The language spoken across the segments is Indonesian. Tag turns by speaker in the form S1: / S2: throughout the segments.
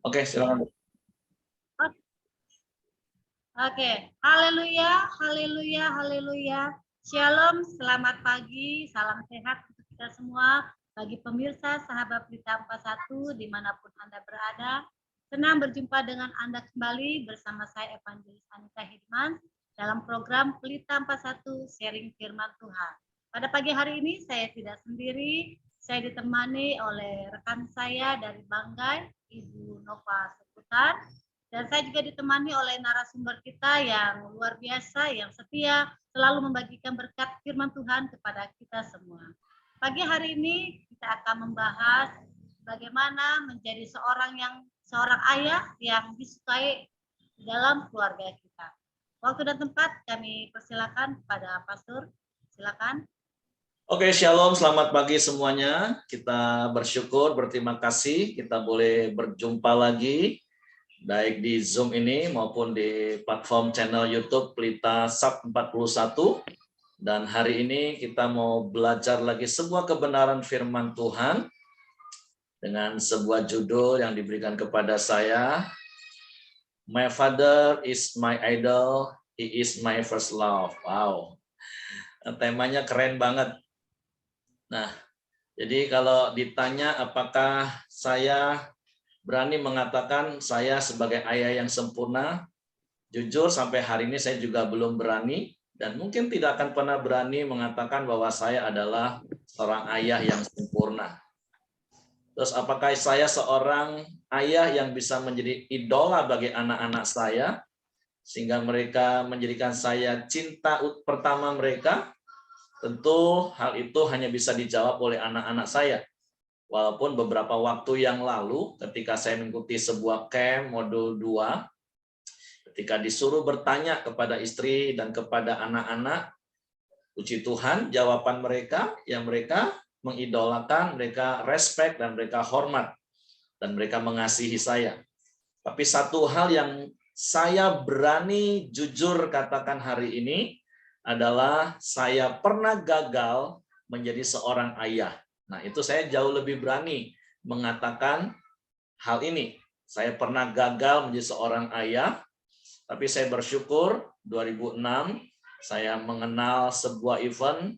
S1: Oke, silakan.
S2: Oke, haleluya, haleluya, haleluya. Shalom, selamat pagi, salam sehat untuk kita semua. Bagi pemirsa, sahabat Pelita 41, dimanapun Anda berada, senang berjumpa dengan Anda kembali bersama saya Evangelis Anita Hidman dalam program Pelita 41 Sharing Firman Tuhan. Pada pagi hari ini saya tidak sendiri, saya ditemani oleh rekan saya dari Banggai, Ibu Nova Seputar, dan saya juga ditemani oleh narasumber kita yang luar biasa, yang setia, selalu membagikan berkat firman Tuhan kepada kita semua. Pagi hari ini kita akan membahas bagaimana menjadi seorang ayah yang disukai dalam keluarga kita. Waktu dan tempat kami persilakan kepada Pastor. Silakan.
S1: Oke, shalom, selamat pagi semuanya. Kita bersyukur, berterima kasih kita boleh berjumpa lagi baik di Zoom ini maupun di platform channel YouTube Pelita Sub 41. Dan hari ini kita mau belajar lagi sebuah kebenaran firman Tuhan dengan sebuah judul yang diberikan kepada saya, My Father is my idol, He is my first love. Wow, temanya keren banget. Nah, jadi kalau ditanya apakah saya berani mengatakan saya sebagai ayah yang sempurna, jujur sampai hari ini saya juga belum berani dan mungkin tidak akan pernah berani mengatakan bahwa saya adalah seorang ayah yang sempurna. Terus apakah saya seorang ayah yang bisa menjadi idola bagi anak-anak saya sehingga mereka menjadikan saya cinta pertama mereka? Tentu hal itu hanya bisa dijawab oleh anak-anak saya. Walaupun beberapa waktu yang lalu ketika saya mengikuti sebuah camp modul 2, ketika disuruh bertanya kepada istri dan kepada anak-anak, puji Tuhan jawaban mereka yang mereka mengidolakan, mereka respect dan mereka hormat dan mereka mengasihi saya. Tapi satu hal yang saya berani jujur katakan hari ini adalah saya pernah gagal menjadi seorang ayah. Nah, itu saya jauh lebih berani mengatakan hal ini. Saya pernah gagal menjadi seorang ayah, tapi saya bersyukur 2006 saya mengenal sebuah event,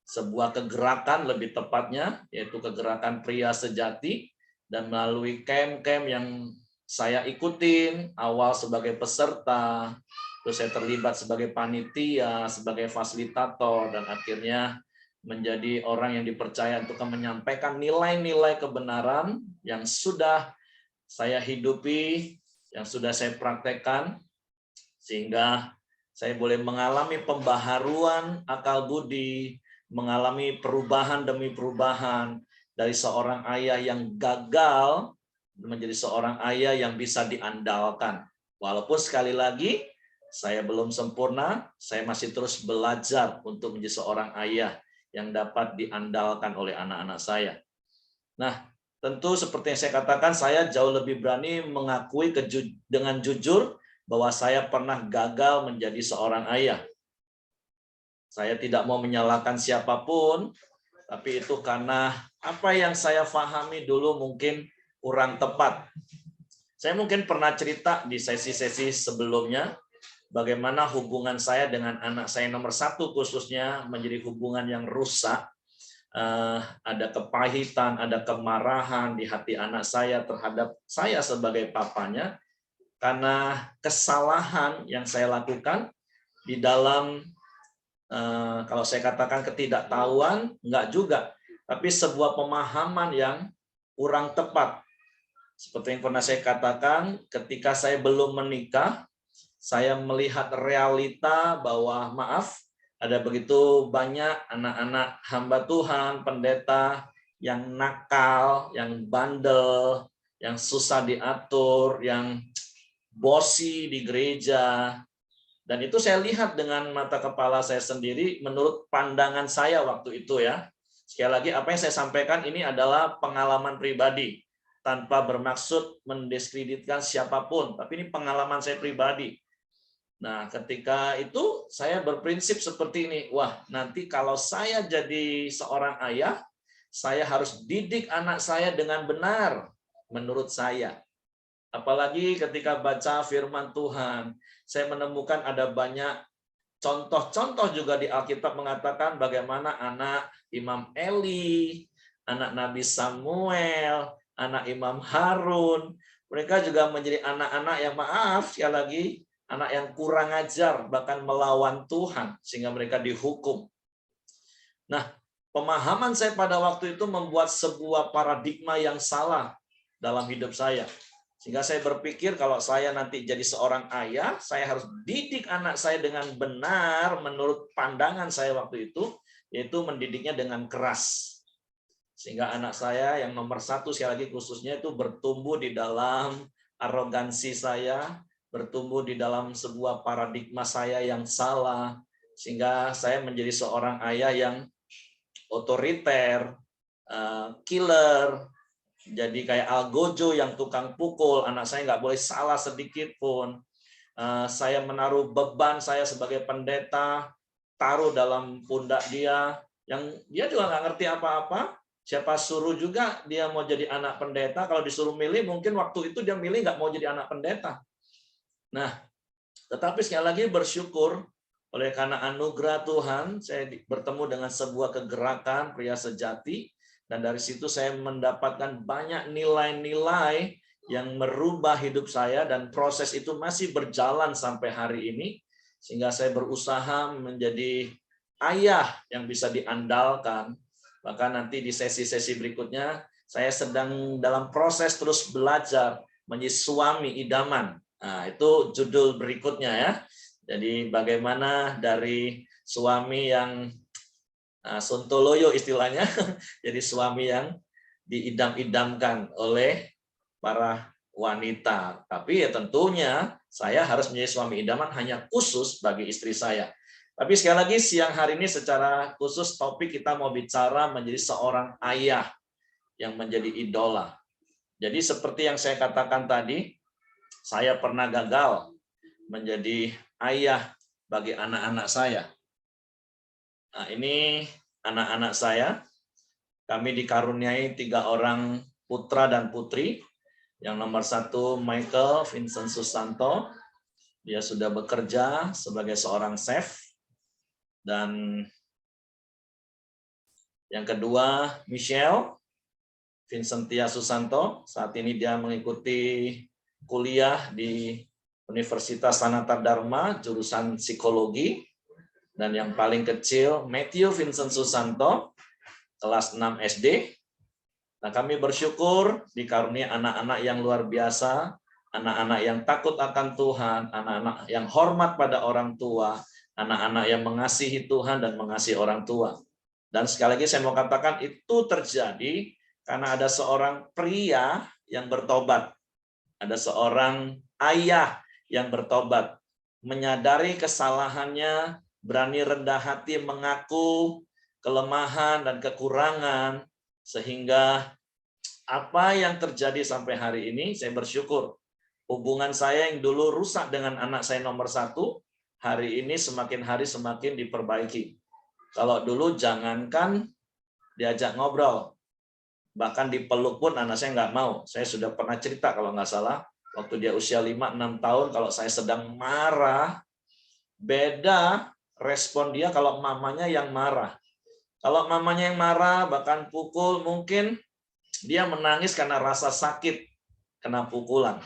S1: sebuah kegerakan lebih tepatnya, yaitu kegerakan pria sejati, dan melalui camp-camp yang saya ikutin, awal sebagai peserta, terus saya terlibat sebagai panitia, sebagai fasilitator, dan akhirnya menjadi orang yang dipercaya untuk menyampaikan nilai-nilai kebenaran yang sudah saya hidupi, yang sudah saya praktekkan, sehingga saya boleh mengalami pembaharuan akal budi, mengalami perubahan demi perubahan dari seorang ayah yang gagal menjadi seorang ayah yang bisa diandalkan. Walaupun sekali lagi saya belum sempurna, saya masih terus belajar untuk menjadi seorang ayah yang dapat diandalkan oleh anak-anak saya. Nah, tentu seperti yang saya katakan, saya jauh lebih berani mengakui dengan jujur bahwa saya pernah gagal menjadi seorang ayah. Saya tidak mau menyalahkan siapapun, tapi itu karena apa yang saya pahami dulu mungkin kurang tepat. Saya mungkin pernah cerita di sesi-sesi sebelumnya, bagaimana hubungan saya dengan anak saya nomor 1 khususnya menjadi hubungan yang rusak. Ada kepahitan, ada kemarahan di hati anak saya terhadap saya sebagai papanya, karena kesalahan yang saya lakukan di dalam, kalau saya katakan ketidaktahuan, enggak juga, tapi sebuah pemahaman yang kurang tepat. Seperti yang pernah saya katakan, ketika saya belum menikah, saya melihat realita bahwa maaf, ada begitu banyak anak-anak hamba Tuhan, pendeta yang nakal, yang bandel, yang susah diatur, yang bosi di gereja. Dan itu saya lihat dengan mata kepala saya sendiri menurut pandangan saya waktu itu ya. Sekali lagi apa yang saya sampaikan ini adalah pengalaman pribadi tanpa bermaksud mendiskreditkan siapapun, tapi ini pengalaman saya pribadi. Nah, ketika itu saya berprinsip seperti ini, wah nanti kalau saya jadi seorang ayah, saya harus didik anak saya dengan benar menurut saya. Apalagi ketika baca firman Tuhan, saya menemukan ada banyak contoh-contoh juga di Alkitab mengatakan bagaimana anak Imam Eli, anak Nabi Samuel, anak Imam Harun, mereka juga menjadi anak-anak yang maaf sekali lagi, anak yang kurang ajar, bahkan melawan Tuhan, sehingga mereka dihukum. Nah, pemahaman saya pada waktu itu membuat sebuah paradigma yang salah dalam hidup saya. Sehingga saya berpikir kalau saya nanti jadi seorang ayah, saya harus didik anak saya dengan benar menurut pandangan saya waktu itu, yaitu mendidiknya dengan keras. Sehingga anak saya yang nomor satu sekali lagi khususnya itu bertumbuh di dalam arogansi saya, bertumbuh di dalam sebuah paradigma saya yang salah, sehingga saya menjadi seorang ayah yang otoriter, killer, jadi kayak algojo yang tukang pukul, anak saya nggak boleh salah sedikit pun. Saya menaruh beban saya sebagai pendeta, taruh dalam pundak dia, yang dia juga nggak ngerti apa-apa. Siapa suruh juga dia mau jadi anak pendeta, kalau disuruh milih mungkin waktu itu dia milih nggak mau jadi anak pendeta. Nah, tetapi sekali lagi bersyukur oleh karena anugerah Tuhan, saya bertemu dengan sebuah kegerakan pria sejati, dan dari situ saya mendapatkan banyak nilai-nilai yang merubah hidup saya, dan proses itu masih berjalan sampai hari ini, sehingga saya berusaha menjadi ayah yang bisa diandalkan. Bahkan nanti di sesi-sesi berikutnya, saya sedang dalam proses terus belajar menjadi suami idaman. Nah, itu judul berikutnya ya. Jadi bagaimana dari suami yang sontoloyo istilahnya, jadi suami yang diidam-idamkan oleh para wanita. Tapi ya tentunya saya harus menjadi suami idaman hanya khusus bagi istri saya. Tapi sekali lagi siang hari ini secara khusus topik kita mau bicara menjadi seorang ayah yang menjadi idola. Jadi seperti yang saya katakan tadi, saya pernah gagal menjadi ayah bagi anak-anak saya. Nah, ini anak-anak saya. Kami dikaruniai 3 orang putra dan putri. Yang nomor 1 Michael Vincent Susanto. Dia sudah bekerja sebagai seorang chef. Dan yang kedua Michelle Vincentia Susanto. Saat ini dia mengikuti kuliah di Universitas Sanata Dharma, jurusan psikologi. Dan yang paling kecil, Matthew Vincent Susanto, kelas 6 SD. Nah, kami bersyukur dikaruniai anak-anak yang luar biasa, anak-anak yang takut akan Tuhan, anak-anak yang hormat pada orang tua, anak-anak yang mengasihi Tuhan dan mengasihi orang tua. Dan sekali lagi saya mau katakan itu terjadi karena ada seorang pria yang bertobat. Ada seorang ayah yang bertobat, menyadari kesalahannya, berani rendah hati mengaku kelemahan dan kekurangan, sehingga apa yang terjadi sampai hari ini, saya bersyukur. Hubungan saya yang dulu rusak dengan anak saya nomor 1, hari ini semakin hari semakin diperbaiki. Kalau dulu jangankan diajak ngobrol, bahkan dipeluk pun anak saya nggak mau. Saya sudah pernah cerita kalau nggak salah, waktu dia usia 5-6 tahun, kalau saya sedang marah, beda respon dia kalau mamanya yang marah. Kalau mamanya yang marah, bahkan pukul, mungkin dia menangis karena rasa sakit, kena pukulan.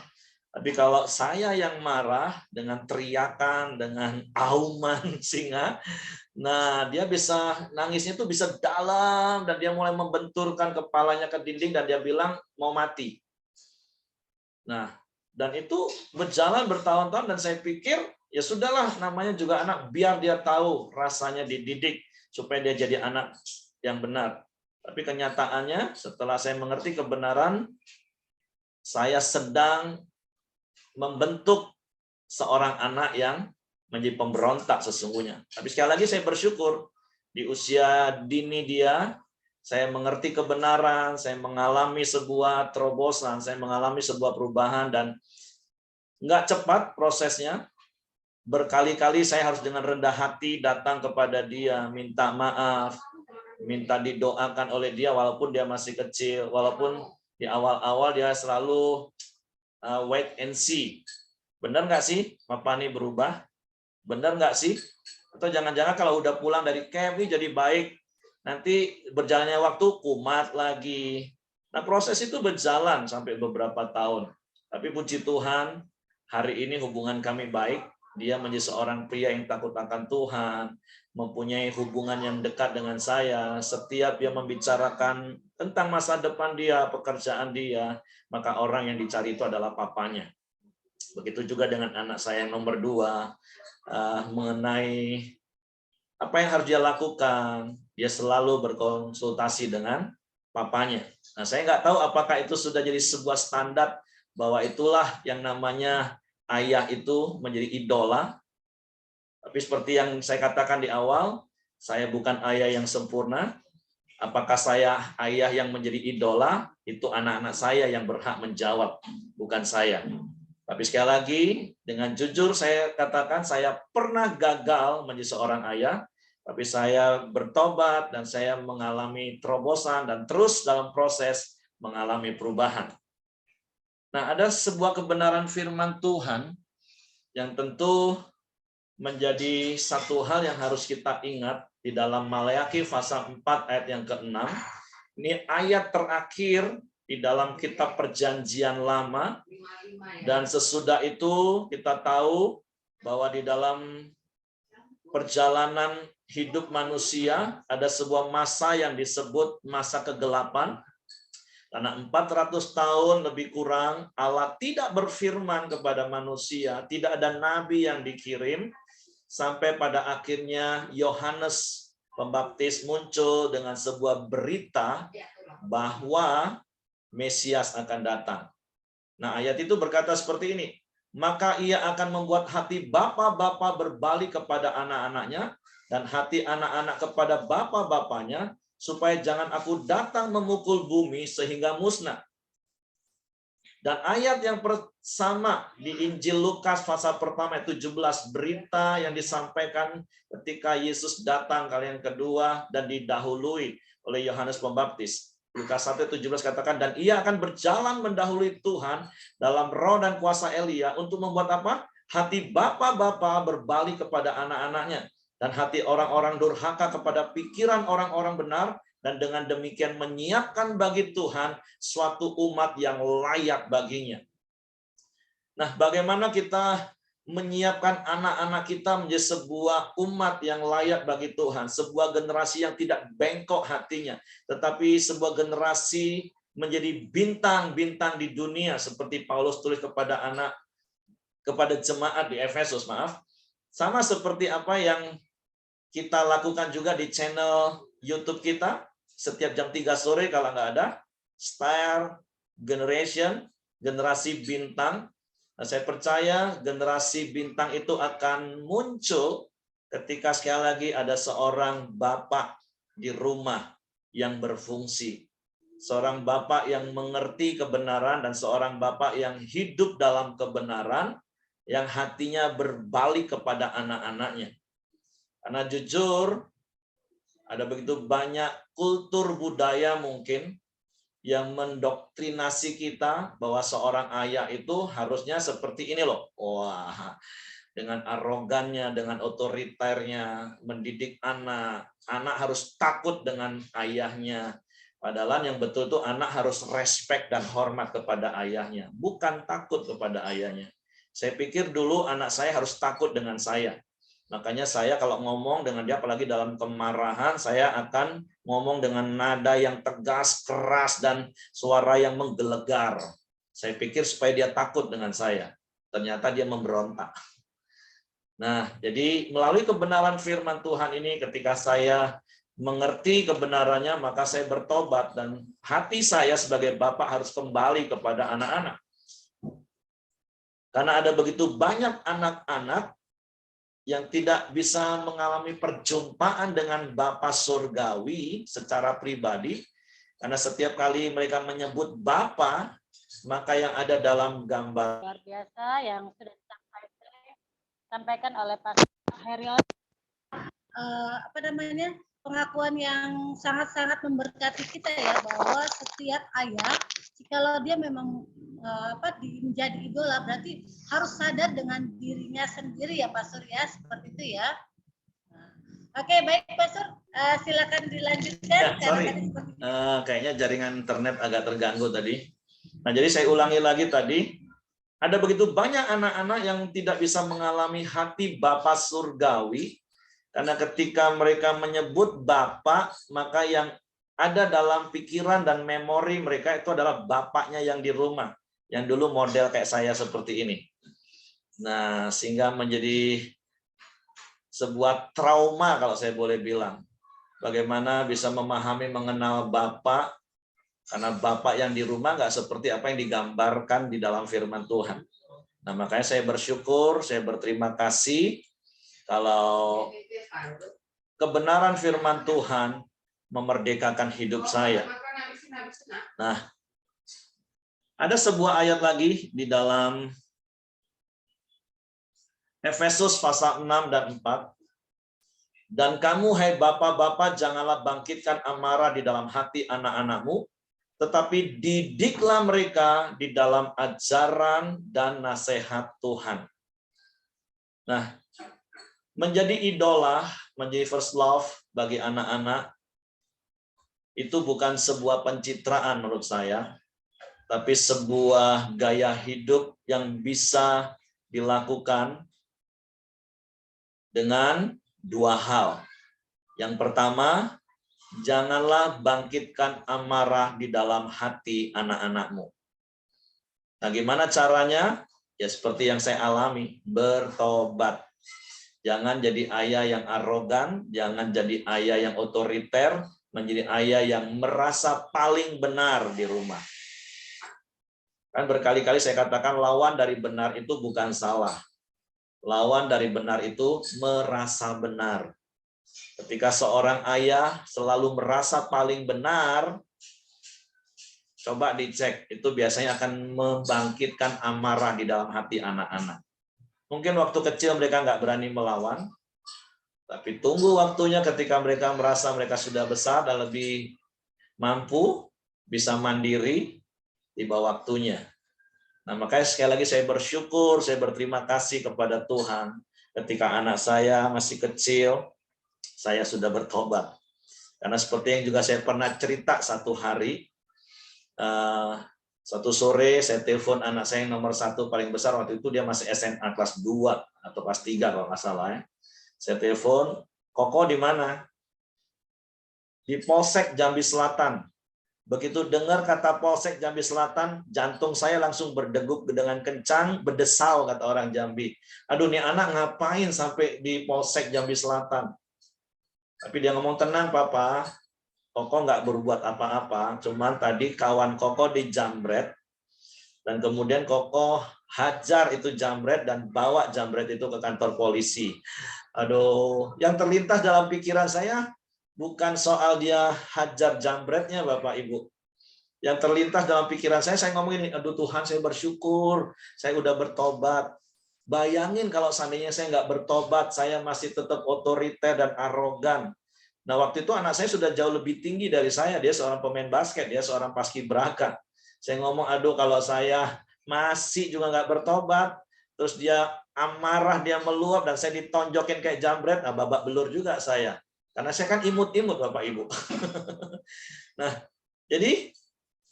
S1: Tapi kalau saya yang marah dengan teriakan, dengan auman singa, nah dia bisa nangisnya itu bisa dalam, dan dia mulai membenturkan kepalanya ke dinding dan dia bilang mau mati. Nah, dan itu berjalan bertahun-tahun, dan saya pikir ya sudahlah, namanya juga anak, biar dia tahu rasanya dididik supaya dia jadi anak yang benar. Tapi kenyataannya setelah saya mengerti kebenaran, saya sedang membentuk seorang anak yang menjadi pemberontak sesungguhnya. Tapi sekali lagi saya bersyukur di usia dini dia, saya mengerti kebenaran, saya mengalami sebuah terobosan, saya mengalami sebuah perubahan, dan nggak cepat prosesnya. Berkali-kali saya harus dengan rendah hati datang kepada dia, minta maaf, minta didoakan oleh dia walaupun dia masih kecil, walaupun di awal-awal dia selalu wait and see. Benar nggak sih Papa nih berubah? Benar nggak sih? Atau jangan-jangan kalau udah pulang dari camp nih jadi baik, nanti berjalannya waktu kumat lagi. Nah, proses itu berjalan sampai beberapa tahun. Tapi puji Tuhan, hari ini hubungan kami baik. Dia menjadi seorang pria yang takut akan Tuhan, mempunyai hubungan yang dekat dengan saya. Setiap dia membicarakan tentang masa depan dia, pekerjaan dia, maka orang yang dicari itu adalah papanya. Begitu juga dengan anak saya yang nomor 2, mengenai apa yang harus dia lakukan, dia selalu berkonsultasi dengan papanya. Nah, saya nggak tahu apakah itu sudah jadi sebuah standar bahwa itulah yang namanya ayah itu menjadi idola. Tapi seperti yang saya katakan di awal, saya bukan ayah yang sempurna. Apakah saya ayah yang menjadi idola? Itu anak-anak saya yang berhak menjawab, bukan saya. Tapi sekali lagi, dengan jujur saya katakan saya pernah gagal menjadi seorang ayah, tapi saya bertobat dan saya mengalami terobosan dan terus dalam proses mengalami perubahan. Nah, ada sebuah kebenaran firman Tuhan yang tentu menjadi satu hal yang harus kita ingat di dalam Maleakhi pasal 4 ayat yang ke-6. Ini ayat terakhir di dalam kitab Perjanjian Lama, dan sesudah itu kita tahu bahwa di dalam perjalanan hidup manusia ada sebuah masa yang disebut masa kegelapan, karena 400 tahun lebih kurang Allah tidak berfirman kepada manusia, tidak ada nabi yang dikirim, sampai pada akhirnya Yohanes Pembaptis muncul dengan sebuah berita bahwa Mesias akan datang. Nah, ayat itu berkata seperti ini, maka ia akan membuat hati bapa-bapa berbalik kepada anak-anaknya, dan hati anak-anak kepada bapa-bapanya, supaya jangan aku datang memukul bumi sehingga musnah. Dan ayat yang sama di Injil Lukas pasal pertama 17, berita yang disampaikan ketika Yesus datang kali yang kedua dan didahului oleh Yohanes Pembaptis. Lukas 1:17 katakan, dan ia akan berjalan mendahului Tuhan dalam roh dan kuasa Elia untuk membuat apa? Hati bapa-bapa berbalik kepada anak-anaknya, dan hati orang-orang durhaka kepada pikiran orang-orang benar, dan dengan demikian menyiapkan bagi Tuhan suatu umat yang layak baginya. Nah, bagaimana kita menyiapkan anak-anak kita menjadi sebuah umat yang layak bagi Tuhan, sebuah generasi yang tidak bengkok hatinya, tetapi sebuah generasi menjadi bintang-bintang di dunia, seperti Paulus tulis kepada jemaat di Efesus, sama seperti apa yang kita lakukan juga di channel YouTube kita setiap jam 3 sore kalau nggak ada, Star Generation, generasi bintang. Nah, saya percaya generasi bintang itu akan muncul ketika sekali lagi ada seorang bapak di rumah yang berfungsi. Seorang bapak yang mengerti kebenaran dan seorang bapak yang hidup dalam kebenaran, yang hatinya berbalik kepada anak-anaknya. Karena jujur, ada begitu banyak kultur budaya mungkin yang mendoktrinasi kita bahwa seorang ayah itu harusnya seperti ini loh. Wah, dengan arogannya, dengan otoriternya, mendidik anak. Anak harus takut dengan ayahnya. Padahal yang betul itu anak harus respect dan hormat kepada ayahnya. Bukan takut kepada ayahnya. Saya pikir dulu anak saya harus takut dengan saya. Makanya saya kalau ngomong dengan dia, apalagi dalam kemarahan, saya akan ngomong dengan nada yang tegas, keras, dan suara yang menggelegar. Saya pikir supaya dia takut dengan saya. Ternyata dia memberontak. Nah, jadi melalui kebenaran firman Tuhan ini, ketika saya mengerti kebenarannya, maka saya bertobat, dan hati saya sebagai bapak harus kembali kepada anak-anak. Karena ada begitu banyak anak-anak yang tidak bisa mengalami perjumpaan dengan Bapa Surgawi secara pribadi, karena setiap kali mereka menyebut Bapa, maka yang ada dalam gambar
S2: luar biasa yang sudah disampaikan oleh Pak Herion, pengakuan yang sangat-sangat memberkati kita ya, bahwa setiap ayah, Jikalau dia memang menjadi idola, berarti harus sadar dengan dirinya sendiri ya Pastor ya, seperti itu ya. Oke, baik Pastor, silakan dilanjutkan.
S1: Ya, sorry. Kayaknya jaringan internet agak terganggu tadi. Nah, jadi saya ulangi lagi tadi. Ada begitu banyak anak-anak yang tidak bisa mengalami hati Bapa surgawi, karena ketika mereka menyebut Bapa, maka yang ada dalam pikiran dan memori mereka itu adalah bapaknya yang di rumah, yang dulu model kayak saya seperti ini. Nah, sehingga menjadi sebuah trauma kalau saya boleh bilang. Bagaimana bisa memahami, mengenal Bapa, karena Bapak yang di rumah nggak seperti apa yang digambarkan di dalam firman Tuhan. Nah, makanya saya bersyukur, saya berterima kasih kalau kebenaran firman Tuhan memerdekakan hidup saya. Nah, ada sebuah ayat lagi di dalam Efesus pasal 6 dan 4. Dan kamu, hai bapak-bapak, janganlah bangkitkan amarah di dalam hati anak-anakmu, tetapi didiklah mereka di dalam ajaran dan nasihat Tuhan. Nah, menjadi idola, menjadi first love bagi anak-anak, itu bukan sebuah pencitraan menurut saya, tapi sebuah gaya hidup yang bisa dilakukan dengan dua hal. Yang pertama, janganlah bangkitkan amarah di dalam hati anak-anakmu. Nah, gimana caranya? Ya seperti yang saya alami, bertobat. Jangan jadi ayah yang arogan, jangan jadi ayah yang otoriter, menjadi ayah yang merasa paling benar di rumah. Kan berkali-kali saya katakan lawan dari benar itu bukan salah. Lawan dari benar itu merasa benar. Ketika seorang ayah selalu merasa paling benar, coba dicek, itu biasanya akan membangkitkan amarah di dalam hati anak-anak. Mungkin waktu kecil mereka nggak berani melawan, tapi tunggu waktunya ketika mereka merasa mereka sudah besar dan lebih mampu, bisa mandiri, tiba waktunya. Nah, makanya sekali lagi saya bersyukur, saya berterima kasih kepada Tuhan. Ketika anak saya masih kecil, saya sudah bertobat. Karena seperti yang juga saya pernah cerita satu hari, satu sore saya telepon anak saya yang nomor 1 paling besar, waktu itu dia masih SMA kelas 2 atau kelas 3 kalau nggak salah ya. Saya telepon, Koko di mana? Di Polsek Jambi Selatan. Begitu dengar kata Polsek Jambi Selatan, jantung saya langsung berdegup dengan kencang, berdesau kata orang Jambi. Aduh, nih anak ngapain sampai di Polsek Jambi Selatan? Tapi dia ngomong, tenang Papa, Koko nggak berbuat apa-apa, cuman tadi kawan Koko dijamret, dan kemudian Koko hajar itu jamret dan bawa jamret itu ke kantor polisi. Aduh, yang terlintas dalam pikiran saya, bukan soal dia hajar jambretnya Bapak Ibu. Yang terlintas dalam pikiran saya ngomong ini, aduh Tuhan saya bersyukur, saya udah bertobat. Bayangin kalau seandainya saya nggak bertobat, saya masih tetap otoriter dan arogan. Nah waktu itu anak saya sudah jauh lebih tinggi dari saya, dia seorang pemain basket, dia seorang paskibraka. Saya ngomong, aduh kalau saya masih juga nggak bertobat, terus dia amarah, dia meluap, dan saya ditonjokin kayak jambret, nah babak belur juga saya. Karena saya kan imut-imut Bapak Ibu. Nah, jadi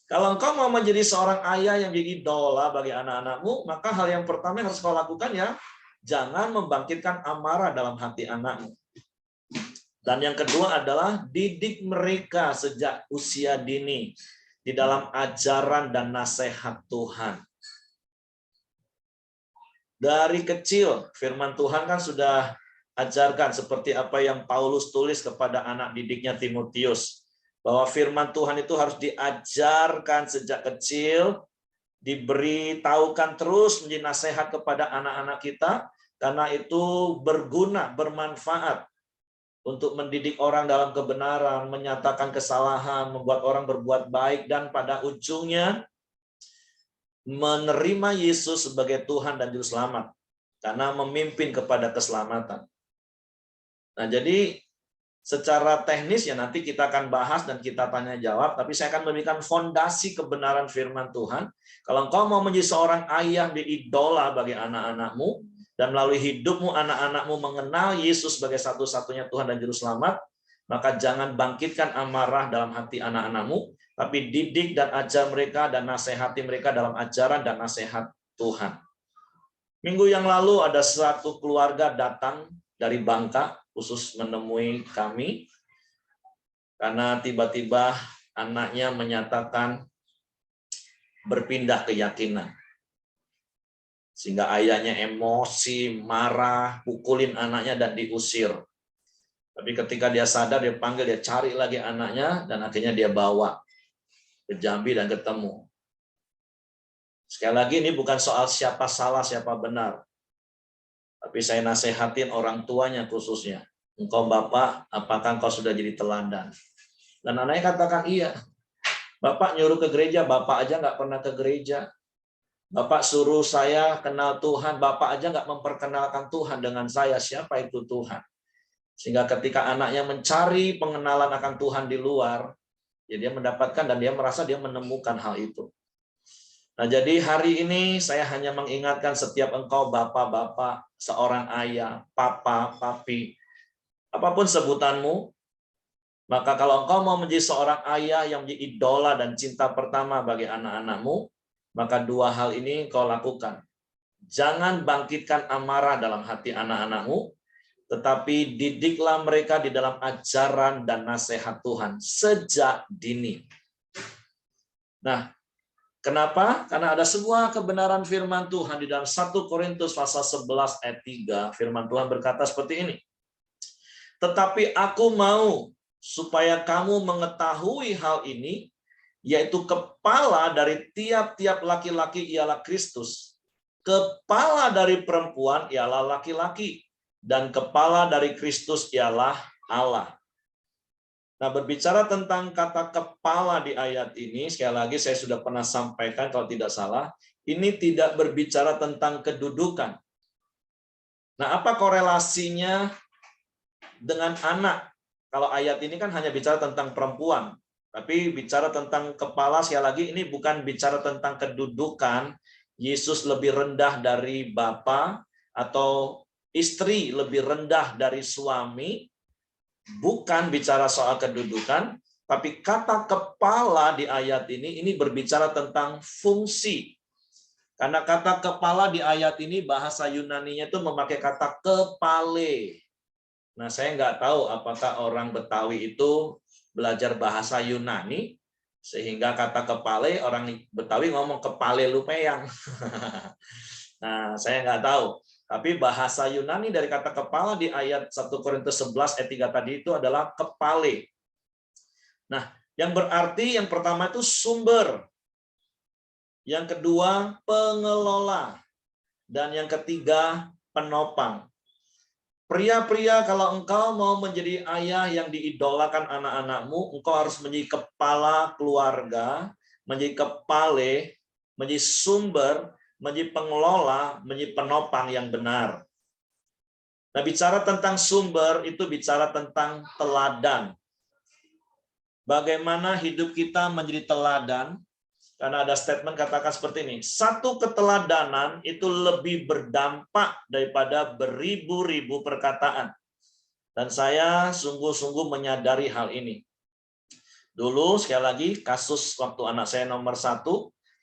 S1: kalau engkau mau menjadi seorang ayah yang jadi idola bagi anak-anakmu, maka hal yang pertama yang harus kau lakukan ya, jangan membangkitkan amarah dalam hati anakmu. Dan yang kedua adalah didik mereka sejak usia dini di dalam ajaran dan nasihat Tuhan. Dari kecil, firman Tuhan kan sudah ajarkan seperti apa yang Paulus tulis kepada anak didiknya Timotius, bahwa firman Tuhan itu harus diajarkan sejak kecil, diberitahukan terus menjadi nasihat kepada anak-anak kita, karena itu berguna, bermanfaat untuk mendidik orang dalam kebenaran, menyatakan kesalahan, membuat orang berbuat baik, dan pada ujungnya menerima Yesus sebagai Tuhan dan Juru Selamat, karena memimpin kepada keselamatan. Nah, jadi Secara teknis ya nanti kita akan bahas dan kita tanya jawab, tapi saya akan memberikan fondasi kebenaran firman Tuhan. Kalau engkau mau menjadi seorang ayah di idola bagi anak-anakmu, dan melalui hidupmu anak-anakmu mengenal Yesus sebagai satu-satunya Tuhan dan Juru Selamat, maka jangan bangkitkan amarah dalam hati anak-anakmu, tapi didik dan ajar mereka dan nasihati mereka dalam ajaran dan nasihat Tuhan. Minggu yang lalu ada satu keluarga datang dari Bangka, khusus menemui kami, karena tiba-tiba anaknya menyatakan berpindah keyakinan. Sehingga ayahnya emosi, marah, pukulin anaknya dan diusir. Tapi ketika dia sadar, dia panggil, dia cari lagi anaknya, dan akhirnya dia bawa ke Jambi dan ketemu. Sekali lagi ini bukan soal siapa salah, siapa benar. Tapi saya nasihatin orang tuanya khususnya. Engkau Bapak, apakah engkau sudah jadi teladan? Dan anaknya katakan iya. Bapak nyuruh ke gereja, Bapak aja nggak pernah ke gereja. Bapak suruh saya kenal Tuhan, Bapak aja nggak memperkenalkan Tuhan dengan saya. Siapa itu Tuhan? Sehingga ketika anaknya mencari pengenalan akan Tuhan di luar, ya dia mendapatkan dan dia merasa dia menemukan hal itu. Nah, jadi hari ini saya hanya mengingatkan setiap engkau bapak-bapak, seorang ayah, papa, papi, apapun sebutanmu, maka kalau engkau mau menjadi seorang ayah yang menjadi idola dan cinta pertama bagi anak-anakmu, maka dua hal ini engkau lakukan. Jangan bangkitkan amarah dalam hati anak-anakmu, tetapi didiklah mereka di dalam ajaran dan nasihat Tuhan sejak dini. Nah, kenapa? Karena ada sebuah kebenaran firman Tuhan di dalam 1 Korintus pasal 11 ayat 3. Firman Tuhan berkata seperti ini. Tetapi aku mau supaya kamu mengetahui hal ini, yaitu kepala dari tiap-tiap laki-laki ialah Kristus. Kepala dari perempuan ialah laki-laki. Dan kepala dari Kristus ialah Allah. Nah, berbicara tentang kata kepala di ayat ini, sekali lagi saya sudah pernah sampaikan kalau tidak salah, ini tidak berbicara tentang kedudukan. Nah, apa korelasinya dengan anak? Kalau ayat ini kan hanya bicara tentang perempuan, tapi bicara tentang kepala, sekali lagi ini bukan bicara tentang kedudukan, Yesus lebih rendah dari bapa, atau istri lebih rendah dari suami. Bukan bicara soal kedudukan, tapi kata kepala di ayat ini berbicara tentang fungsi. Karena kata kepala di ayat ini bahasa Yunaninya itu memakai kata kepale. Nah, saya nggak tahu apakah orang Betawi itu belajar bahasa Yunani, sehingga kata kepale orang Betawi ngomong kepale lupeyang. Nah, saya nggak tahu. Tapi bahasa Yunani dari kata kepala di ayat 1 Korintus 11 ayat 3 tadi itu adalah kepale. Nah, yang berarti yang pertama itu sumber. Yang kedua pengelola. Dan yang ketiga penopang. Pria-pria, kalau engkau mau menjadi ayah yang diidolakan anak-anakmu, engkau harus menjadi kepala keluarga, menjadi kepale, menjadi sumber, menjadi pengelola, menjadi penopang yang benar. Nah, bicara tentang sumber itu bicara tentang teladan. Bagaimana hidup kita menjadi teladan? Karena ada statement katakan seperti ini, satu keteladanan itu lebih berdampak daripada beribu-ribu perkataan. Dan saya sungguh-sungguh menyadari hal ini. Dulu, sekali lagi, kasus waktu anak saya nomor 1,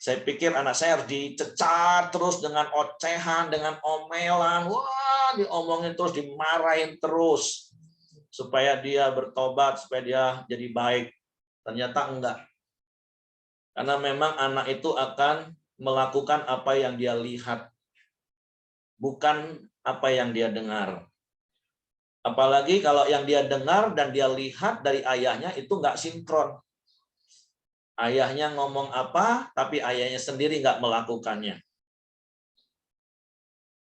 S1: saya pikir anak saya harus dicecar terus dengan ocehan, dengan omelan. Wah, diomongin terus, dimarahin terus. Supaya dia bertobat, supaya dia jadi baik. Ternyata enggak. Karena memang anak itu akan melakukan apa yang dia lihat. Bukan apa yang dia dengar. Apalagi kalau yang dia dengar dan dia lihat dari ayahnya itu enggak sinkron. Ayahnya ngomong apa, tapi ayahnya sendiri nggak melakukannya.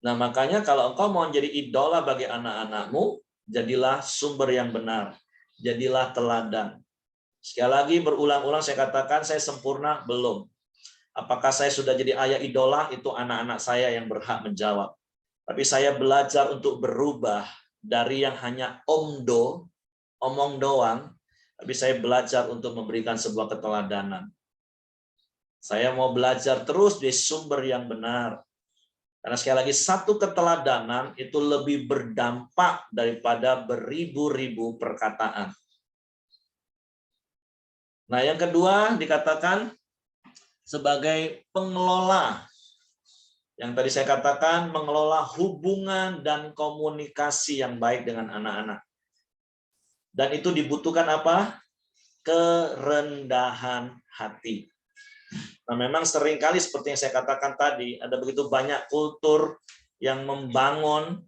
S1: Nah, makanya kalau engkau mau menjadi idola bagi anak-anakmu, jadilah sumber yang benar. Jadilah teladan. Sekali lagi berulang-ulang saya katakan, saya sempurna? Belum. Apakah saya sudah jadi ayah idola? Itu anak-anak saya yang berhak menjawab. Tapi saya belajar untuk berubah dari yang hanya omdo, omong doang, tapi saya belajar untuk memberikan sebuah keteladanan. Saya mau belajar terus di sumber yang benar. Karena sekali lagi, satu keteladanan itu lebih berdampak daripada beribu-ribu perkataan. Nah, yang kedua dikatakan sebagai pengelola. Yang tadi saya katakan, mengelola hubungan dan komunikasi yang baik dengan anak-anak. Dan itu dibutuhkan apa? Kerendahan hati. Nah, memang seringkali seperti yang saya katakan tadi, ada begitu banyak kultur yang membangun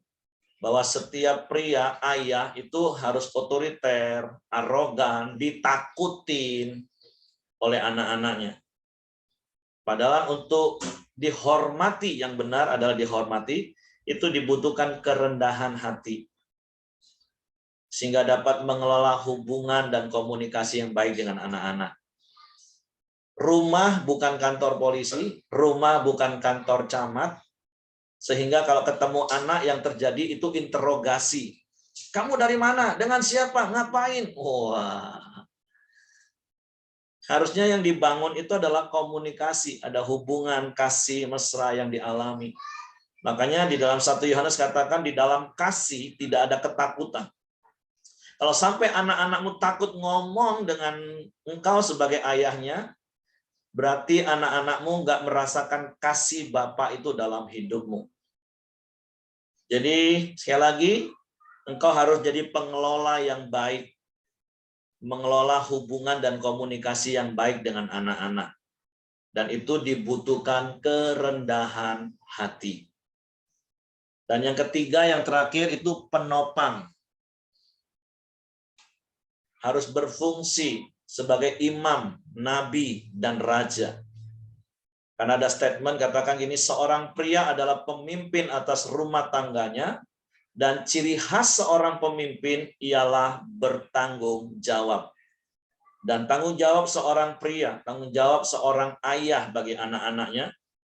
S1: bahwa setiap pria, ayah itu harus otoriter, arogan, ditakutin oleh anak-anaknya. Padahal untuk dihormati, yang benar adalah dihormati, itu dibutuhkan kerendahan hati. Sehingga dapat mengelola hubungan dan komunikasi yang baik dengan anak-anak. Rumah bukan kantor polisi, rumah bukan kantor camat, sehingga kalau ketemu anak yang terjadi itu interogasi. Kamu dari mana? Dengan siapa? Ngapain? Wah. Harusnya yang dibangun itu adalah komunikasi, ada hubungan kasih mesra yang dialami. Makanya di dalam 1 Yohanes katakan di dalam kasih tidak ada ketakutan. Kalau sampai anak-anakmu takut ngomong dengan engkau sebagai ayahnya, berarti anak-anakmu nggak merasakan kasih Bapa itu dalam hidupmu. Jadi sekali lagi, engkau harus jadi pengelola yang baik, mengelola hubungan dan komunikasi yang baik dengan anak-anak. Dan itu dibutuhkan kerendahan hati. Dan yang ketiga, yang terakhir itu penopang. Harus berfungsi sebagai imam, nabi, dan raja. Karena ada statement katakan gini, seorang pria adalah pemimpin atas rumah tangganya, dan ciri khas seorang pemimpin ialah bertanggung jawab. Dan tanggung jawab seorang pria, tanggung jawab seorang ayah bagi anak-anaknya,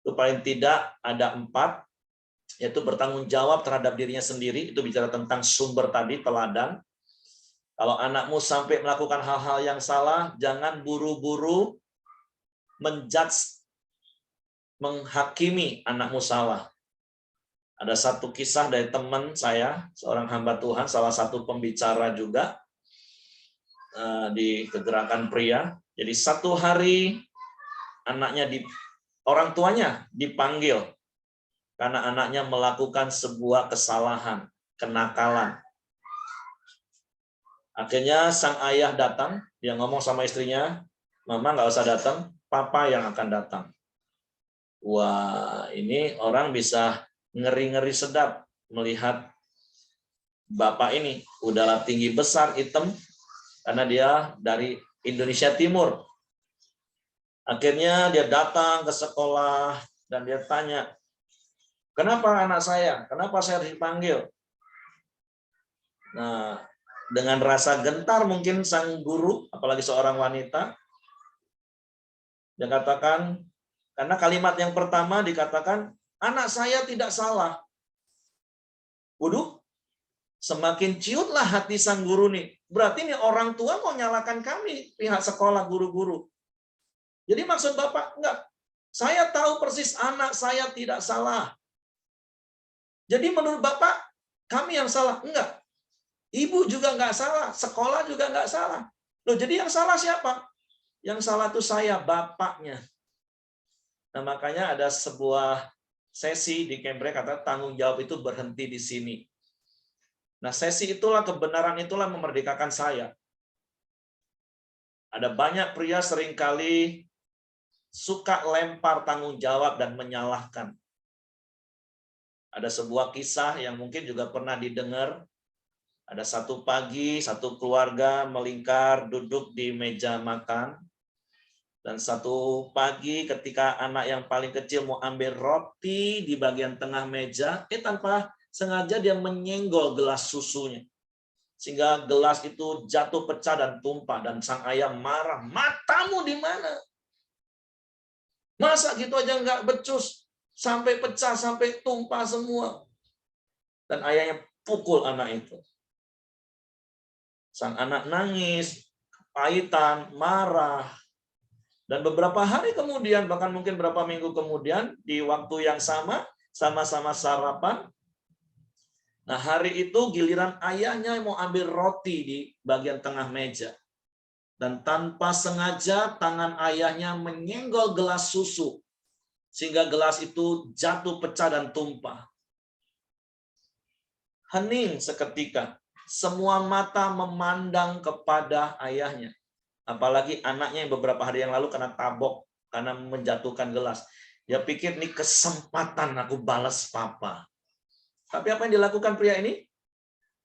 S1: itu paling tidak ada 4, yaitu bertanggung jawab terhadap dirinya sendiri, itu bicara tentang sumber tadi, teladan. Kalau anakmu sampai melakukan hal-hal yang salah, jangan buru-buru menjudge, menghakimi anakmu salah. Ada satu kisah dari teman saya, seorang hamba Tuhan, salah satu pembicara juga di kegerakan pria. Jadi satu hari orang tuanya dipanggil karena anaknya melakukan sebuah kesalahan, kenakalan. Akhirnya sang ayah datang, dia ngomong sama istrinya, "Mama nggak usah datang, papa yang akan datang." Wah, ini orang bisa ngeri-ngeri sedap melihat bapak ini, udahlah tinggi besar, hitam, karena dia dari Indonesia Timur. Akhirnya dia datang ke sekolah dan dia tanya, "Kenapa anak saya? Kenapa saya harus dipanggil?" Nah, dengan rasa gentar mungkin sang guru, apalagi seorang wanita, dia katakan, karena kalimat yang pertama dikatakan, "Anak saya tidak salah." Waduh, semakin ciutlah hati sang guru nih. Berarti nih orang tua mau nyalakan kami, pihak sekolah, guru-guru. Jadi maksud Bapak, enggak, saya tahu persis anak saya tidak salah. Jadi menurut Bapak, kami yang salah? Enggak. Ibu juga enggak salah, sekolah juga enggak salah. Loh, jadi yang salah siapa? Yang salah itu saya, bapaknya. Nah, makanya ada sebuah sesi di Cambridge kata tanggung jawab itu berhenti di sini. Nah, sesi itulah, kebenaran itulah memerdekakan saya. Ada banyak pria seringkali suka lempar tanggung jawab dan menyalahkan. Ada sebuah kisah yang mungkin juga pernah didengar. Ada satu pagi, satu keluarga melingkar duduk di meja makan. Dan satu pagi ketika anak yang paling kecil mau ambil roti di bagian tengah meja, tanpa sengaja dia menyenggol gelas susunya. Sehingga gelas itu jatuh pecah dan tumpah. Dan sang ayah marah, "Matamu di mana? Masa gitu aja nggak becus? Sampai pecah, sampai tumpah semua." Dan ayahnya pukul anak itu. Sang anak nangis, kepahitan, marah. Dan beberapa hari kemudian, bahkan mungkin beberapa minggu kemudian, di waktu yang sama-sama sarapan. Nah, hari itu giliran ayahnya mau ambil roti di bagian tengah meja. Dan tanpa sengaja tangan ayahnya menyenggol gelas susu. Sehingga gelas itu jatuh, pecah, dan tumpah. Hening seketika. Semua mata memandang kepada ayahnya. Apalagi anaknya yang beberapa hari yang lalu kena tabok karena menjatuhkan gelas. Dia pikir ini kesempatan aku balas papa. Tapi apa yang dilakukan pria ini?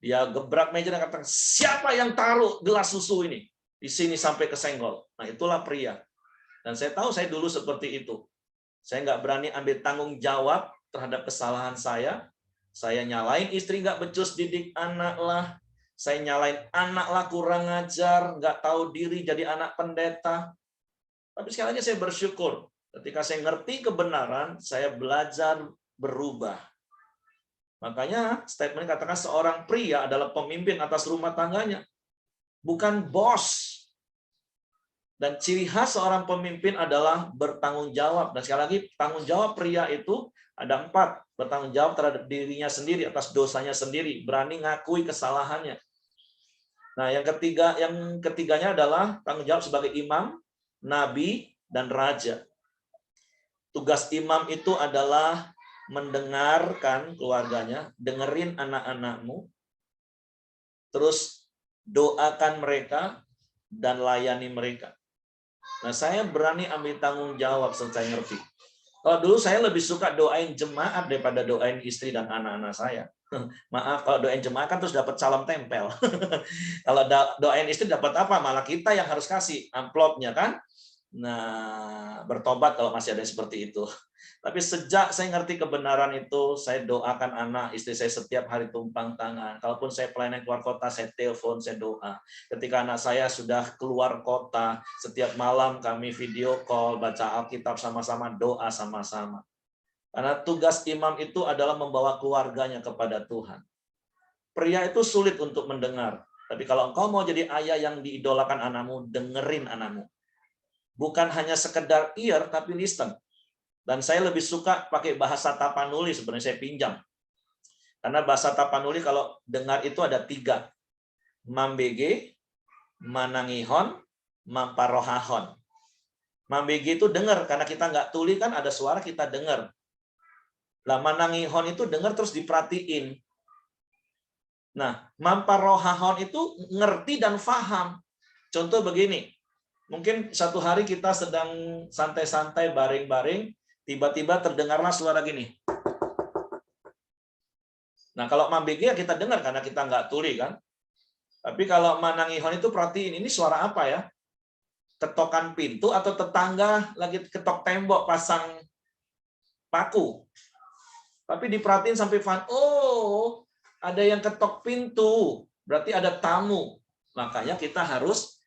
S1: Dia gebrak meja dan katakan, siapa yang taruh gelas susu ini? Di sini sampai kesenggol. Nah, itulah pria. Dan saya tahu saya dulu seperti itu. Saya nggak berani ambil tanggung jawab terhadap kesalahan saya. Saya nyalain istri nggak becus didik anak lah. Saya nyalain anak lah kurang ngajar, nggak tahu diri jadi anak pendeta. Tapi sekali lagi saya bersyukur. Ketika saya ngerti kebenaran, saya belajar berubah. Makanya statement katakan seorang pria adalah pemimpin atas rumah tangganya. Bukan bos. Dan ciri khas seorang pemimpin adalah bertanggung jawab. Dan sekali lagi, tanggung jawab pria itu ada 4. Bertanggung jawab terhadap dirinya sendiri, atas dosanya sendiri. Berani ngakui kesalahannya. Nah, yang ketiganya adalah tanggung jawab sebagai imam, nabi, dan raja. Tugas imam itu adalah mendengarkan keluarganya, dengerin anak-anakmu, terus doakan mereka, dan layani mereka. Nah, saya berani ambil tanggung jawab setelah saya ngerti. Kalau dulu saya lebih suka doain jemaat daripada doain istri dan anak-anak saya. Maaf, kalau doain jemaat kan terus dapat salam tempel. Kalau doain istri dapat apa? Malah kita yang harus kasih amplopnya kan. Nah, bertobat kalau masih ada seperti itu. Tapi sejak saya ngerti kebenaran itu, saya doakan anak, istri saya setiap hari tumpang tangan. Kalaupun saya pelayanan keluar kota, saya telepon, saya doa. Ketika anak saya sudah keluar kota, setiap malam kami video call, baca Alkitab sama-sama, doa sama-sama. Karena tugas imam itu adalah membawa keluarganya kepada Tuhan. Pria itu sulit untuk mendengar. Tapi kalau engkau mau jadi ayah yang diidolakan anakmu, dengerin anakmu. Bukan hanya sekedar ear, tapi listen. Dan saya lebih suka pakai bahasa Tapanuli, sebenarnya saya pinjam. Karena bahasa Tapanuli kalau dengar itu ada 3. Mambege, manangihon, mamparohahon. Mambege itu dengar, karena kita nggak tuli kan ada suara kita dengar. Lah manangihon itu dengar terus diperhatiin. Nah, mamparohahon itu ngerti dan paham. Contoh begini, mungkin satu hari kita sedang santai-santai, baring-baring, tiba-tiba terdengarlah suara gini. Nah, kalau mambege ya kita dengar karena kita nggak tuli kan. Tapi kalau manangihon itu perhatiin, ini suara apa ya? Ketokan pintu atau tetangga lagi ketok tembok pasang paku. Tapi diperhatiin sampai oh, ada yang ketok pintu, berarti ada tamu. Makanya kita harus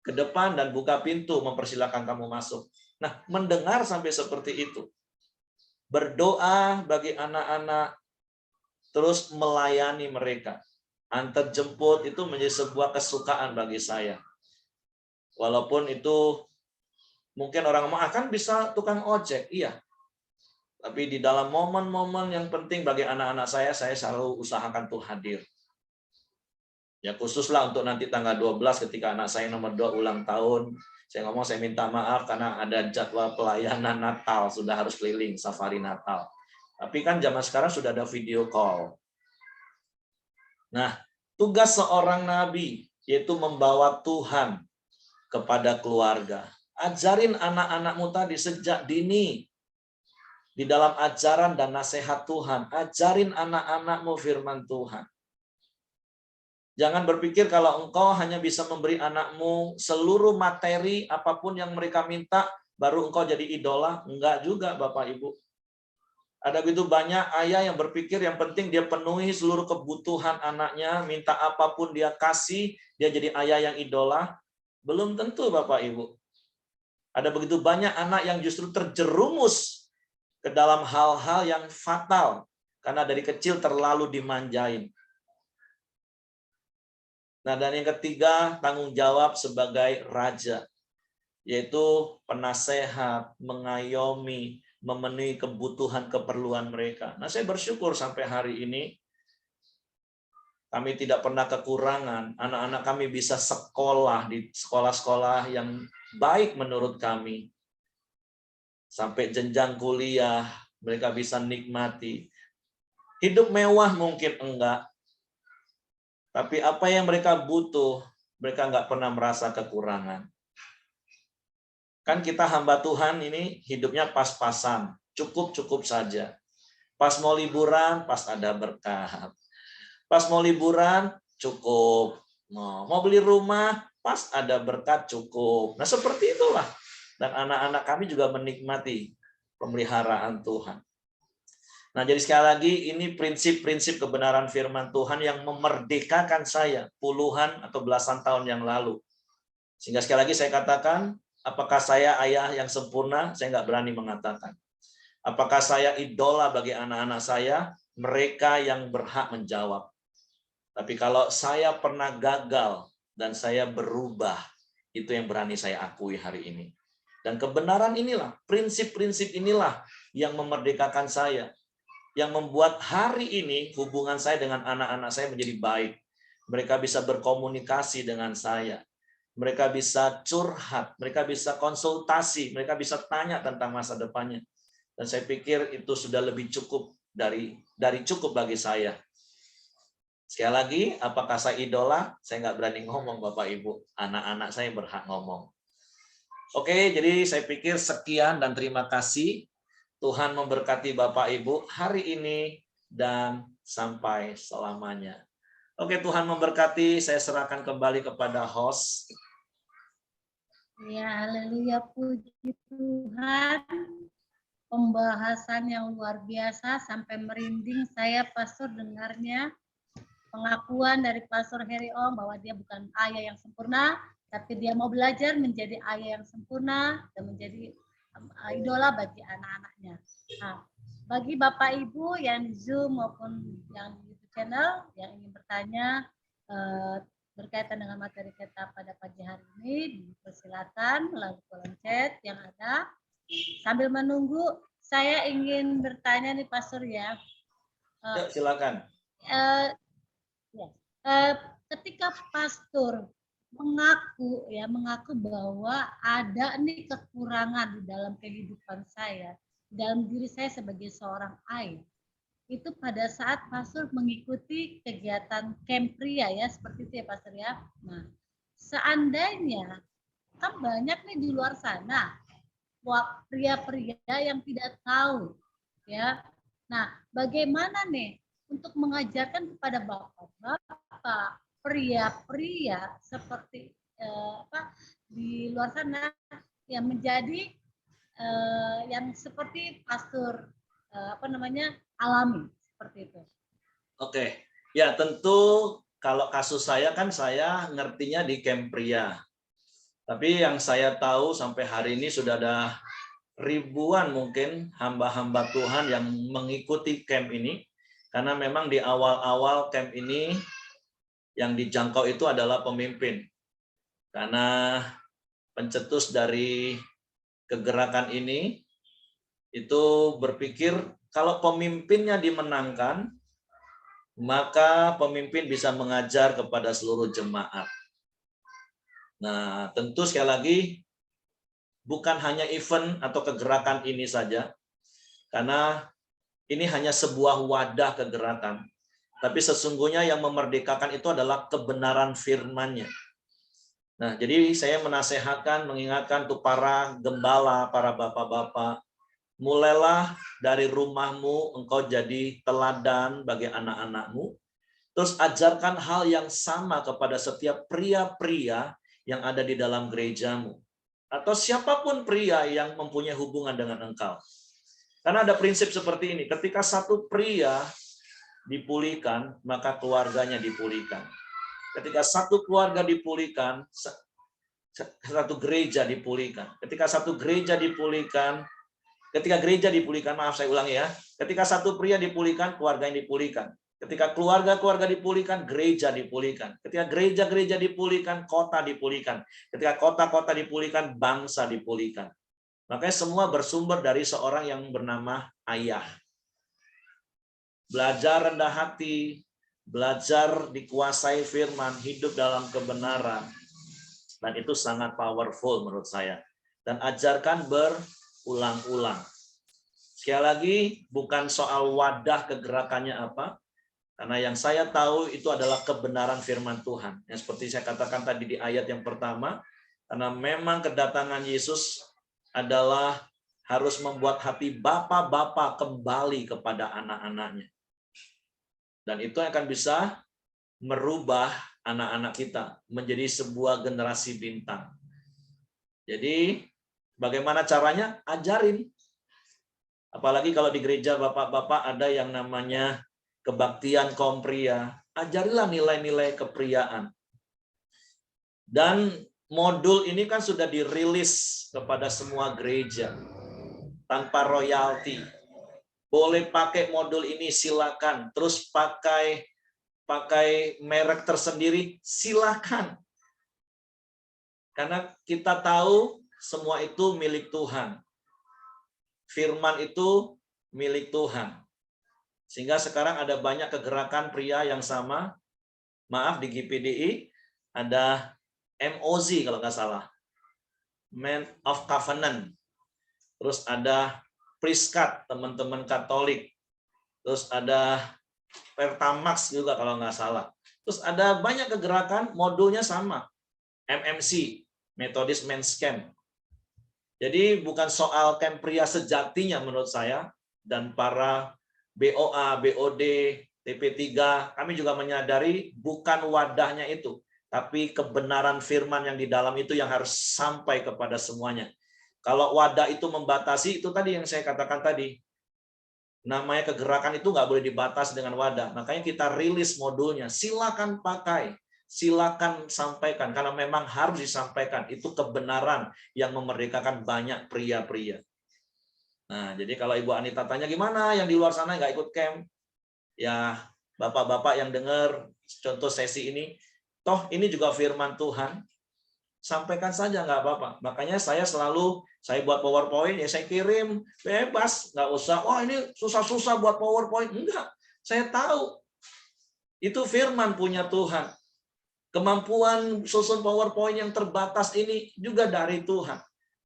S1: ke depan dan buka pintu, mempersilahkan kamu masuk. Nah, mendengar sampai seperti itu. Berdoa bagi anak-anak, terus melayani mereka. Antar jemput itu menjadi sebuah kesukaan bagi saya. Walaupun itu mungkin orang mau akan bisa tukang ojek, iya. Tapi di dalam momen-momen yang penting bagi anak-anak saya selalu usahakan tuh hadir. Ya khususlah untuk nanti tanggal 12 ketika anak saya nomor 2 ulang tahun. Saya ngomong, saya minta maaf karena ada jadwal pelayanan Natal, sudah harus keliling safari Natal. Tapi kan zaman sekarang sudah ada video call. Nah, tugas seorang nabi yaitu membawa Tuhan kepada keluarga. Ajarin anak-anakmu tadi sejak dini di dalam ajaran dan nasihat Tuhan. Ajarin anak-anakmu firman Tuhan. Jangan berpikir kalau engkau hanya bisa memberi anakmu seluruh materi apapun yang mereka minta, baru engkau jadi idola. Enggak juga, Bapak Ibu. Ada begitu banyak ayah yang berpikir yang penting dia penuhi seluruh kebutuhan anaknya, minta apapun dia kasih, dia jadi ayah yang idola. Belum tentu, Bapak Ibu. Ada begitu banyak anak yang justru terjerumus ke dalam hal-hal yang fatal, karena dari kecil terlalu dimanjain. Nah, dan yang ketiga, tanggung jawab sebagai raja, yaitu penasehat, mengayomi, memenuhi kebutuhan keperluan mereka. Nah, saya bersyukur sampai hari ini kami tidak pernah kekurangan. Anak-anak kami bisa sekolah di sekolah-sekolah yang baik menurut kami. Sampai jenjang kuliah, mereka bisa nikmati. Hidup mewah mungkin enggak, tapi apa yang mereka butuh, mereka enggak pernah merasa kekurangan. Kan kita hamba Tuhan ini hidupnya pas-pasan, cukup-cukup saja. Pas mau liburan, pas ada berkat. Pas mau liburan, cukup. Mau beli rumah, pas ada berkat, cukup. Nah, seperti itulah. Dan anak-anak kami juga menikmati pemeliharaan Tuhan. Nah, jadi sekali lagi ini prinsip-prinsip kebenaran firman Tuhan yang memerdekakan saya puluhan atau belasan tahun yang lalu. Sehingga sekali lagi saya katakan, apakah saya ayah yang sempurna? Saya nggak berani mengatakan. Apakah saya idola bagi anak-anak saya? Mereka yang berhak menjawab. Tapi kalau saya pernah gagal dan saya berubah, itu yang berani saya akui hari ini. Dan kebenaran inilah, prinsip-prinsip inilah yang memerdekakan saya. Yang membuat hari ini hubungan saya dengan anak-anak saya menjadi baik. Mereka bisa berkomunikasi dengan saya. Mereka bisa curhat, mereka bisa konsultasi, mereka bisa tanya tentang masa depannya. Dan saya pikir itu sudah lebih cukup dari cukup bagi saya. Sekali lagi, apakah saya idola? Saya nggak berani ngomong, Bapak Ibu. Anak-anak saya berhak ngomong. Oke, jadi saya pikir sekian dan terima kasih. Tuhan memberkati Bapak Ibu hari ini dan sampai selamanya. Oke, Tuhan memberkati. Saya serahkan kembali kepada host.
S2: Ya, haleluya, puji Tuhan. Pembahasan yang luar biasa sampai merinding saya, Pastor, dengarnya. Pengakuan dari Pastor Heri Om bahwa dia bukan ayah yang sempurna, tapi dia mau belajar menjadi ayah yang sempurna dan menjadi idola bagi anak-anaknya. Nah, bagi Bapak Ibu yang di Zoom maupun yang di YouTube channel yang ingin bertanya berkaitan dengan materi kita pada pagi hari ini, dipersilakan melalui kolom chat yang ada. Sambil menunggu, saya ingin bertanya nih Pastor ya.
S1: Yuk, silakan.
S2: Ketika pastor mengaku bahwa ada nih kekurangan di dalam kehidupan saya, dalam diri saya sebagai seorang ayah, itu pada saat pastor mengikuti kegiatan camp pria ya, seperti itu ya pastor ya. Nah, seandainya kan banyak nih di luar sana pria-pria yang tidak tahu ya. Nah, bagaimana nih untuk mengajarkan kepada bapak-bapak, pria-pria seperti di luar sana yang menjadi yang seperti pastor alami seperti itu.
S1: Oke, ya tentu kalau kasus saya kan saya ngertinya di camp pria. Tapi yang saya tahu sampai hari ini sudah ada ribuan mungkin hamba-hamba Tuhan yang mengikuti camp ini. Karena memang di awal-awal camp ini yang dijangkau itu adalah pemimpin. Karena pencetus dari kegerakan ini itu berpikir kalau pemimpinnya dimenangkan, maka pemimpin bisa mengajar kepada seluruh jemaat. Nah, tentu sekali lagi bukan hanya event atau kegerakan ini saja, karena ini hanya sebuah wadah kegerakan. Tapi sesungguhnya yang memerdekakan itu adalah kebenaran firman-Nya. Nah, jadi saya menasehatkan, mengingatkan untuk para gembala, para bapak-bapak, mulailah dari rumahmu, engkau jadi teladan bagi anak-anakmu. Terus ajarkan hal yang sama kepada setiap pria-pria yang ada di dalam gerejamu. Atau siapapun pria yang mempunyai hubungan dengan engkau. Karena ada prinsip seperti ini, ketika satu pria dipulihkan, maka keluarganya dipulihkan. Ketika satu keluarga dipulihkan, satu gereja dipulihkan. Ketika satu gereja dipulihkan, ketika gereja dipulihkan, maaf saya ulangi ya, ketika satu pria dipulihkan, keluarganya dipulihkan. Ketika keluarga-keluarga dipulihkan, gereja dipulihkan. Ketika gereja-gereja dipulihkan, kota dipulihkan. Ketika kota-kota dipulihkan, bangsa dipulihkan. Makanya semua bersumber dari seorang yang bernama Ayah. Belajar rendah hati, belajar dikuasai firman, hidup dalam kebenaran. Dan itu sangat powerful menurut saya. Dan ajarkan berulang-ulang. Sekali lagi, bukan soal wadah kegerakannya apa, karena yang saya tahu itu adalah kebenaran firman Tuhan. Yang seperti saya katakan tadi di ayat yang pertama, karena memang kedatangan Yesus adalah harus membuat hati bapak-bapak kembali kepada anak-anaknya. Dan itu akan bisa merubah anak-anak kita menjadi sebuah generasi bintang. Jadi bagaimana caranya? Ajarin. Apalagi kalau di gereja bapak-bapak ada yang namanya kebaktian kaum pria, ajarilah nilai-nilai kepriaan. Dan modul ini kan sudah dirilis kepada semua gereja tanpa royalti. Boleh pakai modul ini silakan, terus pakai merek tersendiri silakan. Karena kita tahu semua itu milik Tuhan. Firman itu milik Tuhan. Sehingga sekarang ada banyak kegerakan pria yang sama. Maaf, di GPDI ada MOZ kalau nggak salah. Men of Covenant. Terus ada Priestcard, teman-teman Katolik. Terus ada Pertamax juga kalau nggak salah. Terus ada banyak kegerakan, modulnya sama. MMC, Methodist Men's Camp. Jadi bukan soal camp pria sejatinya menurut saya. Dan para BOA, BOD, TP3, kami juga menyadari bukan wadahnya itu, tapi kebenaran firman yang di dalam itu yang harus sampai kepada semuanya. Kalau wadah itu membatasi, itu tadi yang saya katakan tadi, namanya kegerakan itu nggak boleh dibatasi dengan wadah. Makanya kita rilis modulnya, silakan pakai, silakan sampaikan, karena memang harus disampaikan. Itu kebenaran yang memerdekakan banyak pria-pria. Nah, jadi kalau Ibu Anita tanya gimana yang di luar sana nggak ikut camp, ya bapak-bapak yang dengar contoh sesi ini, toh ini juga firman Tuhan, sampaikan saja nggak apa-apa. Makanya saya buat PowerPoint ya saya kirim bebas, nggak usah. Wah ini susah-susah buat PowerPoint, enggak. Saya tahu itu firman punya Tuhan. Kemampuan susun PowerPoint yang terbatas ini juga dari Tuhan.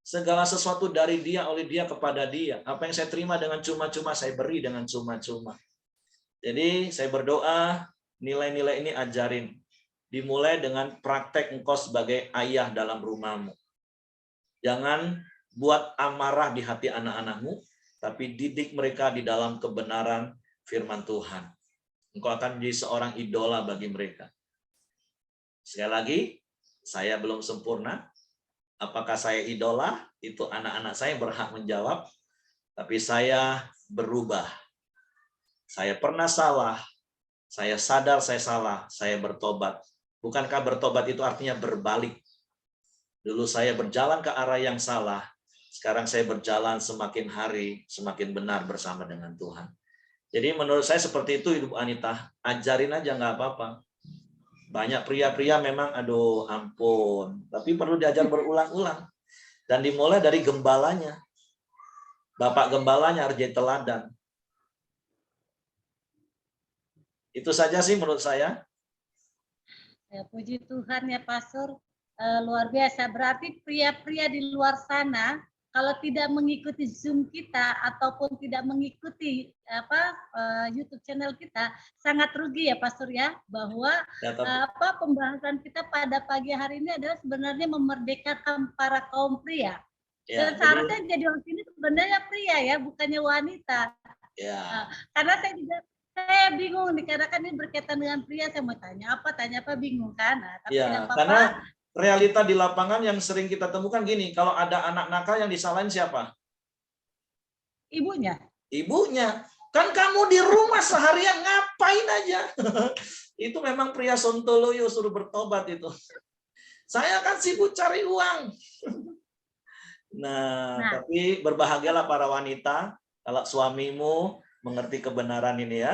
S1: Segala sesuatu dari Dia, oleh Dia, kepada Dia. Apa yang saya terima dengan cuma-cuma, saya beri dengan cuma-cuma. Jadi saya berdoa, nilai-nilai ini ajarin. Dimulai dengan praktek engkau sebagai ayah dalam rumahmu. Jangan buat amarah di hati anak-anakmu, tapi didik mereka di dalam kebenaran firman Tuhan. Engkau akan menjadi seorang idola bagi mereka. Sekali lagi, saya belum sempurna. Apakah saya idola? Itu anak-anak saya berhak menjawab. Tapi saya berubah. Saya pernah salah. Saya sadar saya salah. Saya bertobat. Bukankah bertobat itu artinya berbalik? Dulu saya berjalan ke arah yang salah. Sekarang saya berjalan semakin hari, semakin benar bersama dengan Tuhan. Jadi menurut saya seperti itu, Ibu Anita. Ajarin aja nggak apa-apa. Banyak pria-pria memang, aduh ampun, tapi perlu diajar berulang-ulang. Dan dimulai dari gembalanya. Bapak gembalanya harus jadi teladan. Itu saja sih menurut saya.
S2: Ya, puji Tuhan ya Pastor, luar biasa. Berarti pria-pria di luar sana, kalau tidak mengikuti Zoom kita ataupun tidak mengikuti YouTube channel kita, sangat rugi ya Pastor ya, bahwa pembahasan kita pada pagi hari ini adalah sebenarnya memerdekakan para kaum pria. Ya, dan seharusnya jadi host ini sebenarnya pria ya, bukannya wanita.
S1: Ya.
S2: Karena saya bingung nih, karena kan ini berkaitan dengan pria, saya mau tanya apa bingung kan. Nah, tapi
S1: ya,
S2: tidak apa-apa.
S1: Karena realita di lapangan yang sering kita temukan gini, kalau ada anak nakal yang disalahin siapa?
S2: Ibunya.
S1: Ibunya. Kan kamu di rumah seharian ngapain aja? Itu memang pria sontoloyo, suruh bertobat itu. Saya kan sibuk cari uang. Nah, tapi berbahagialah para wanita kalau suamimu mengerti kebenaran ini ya.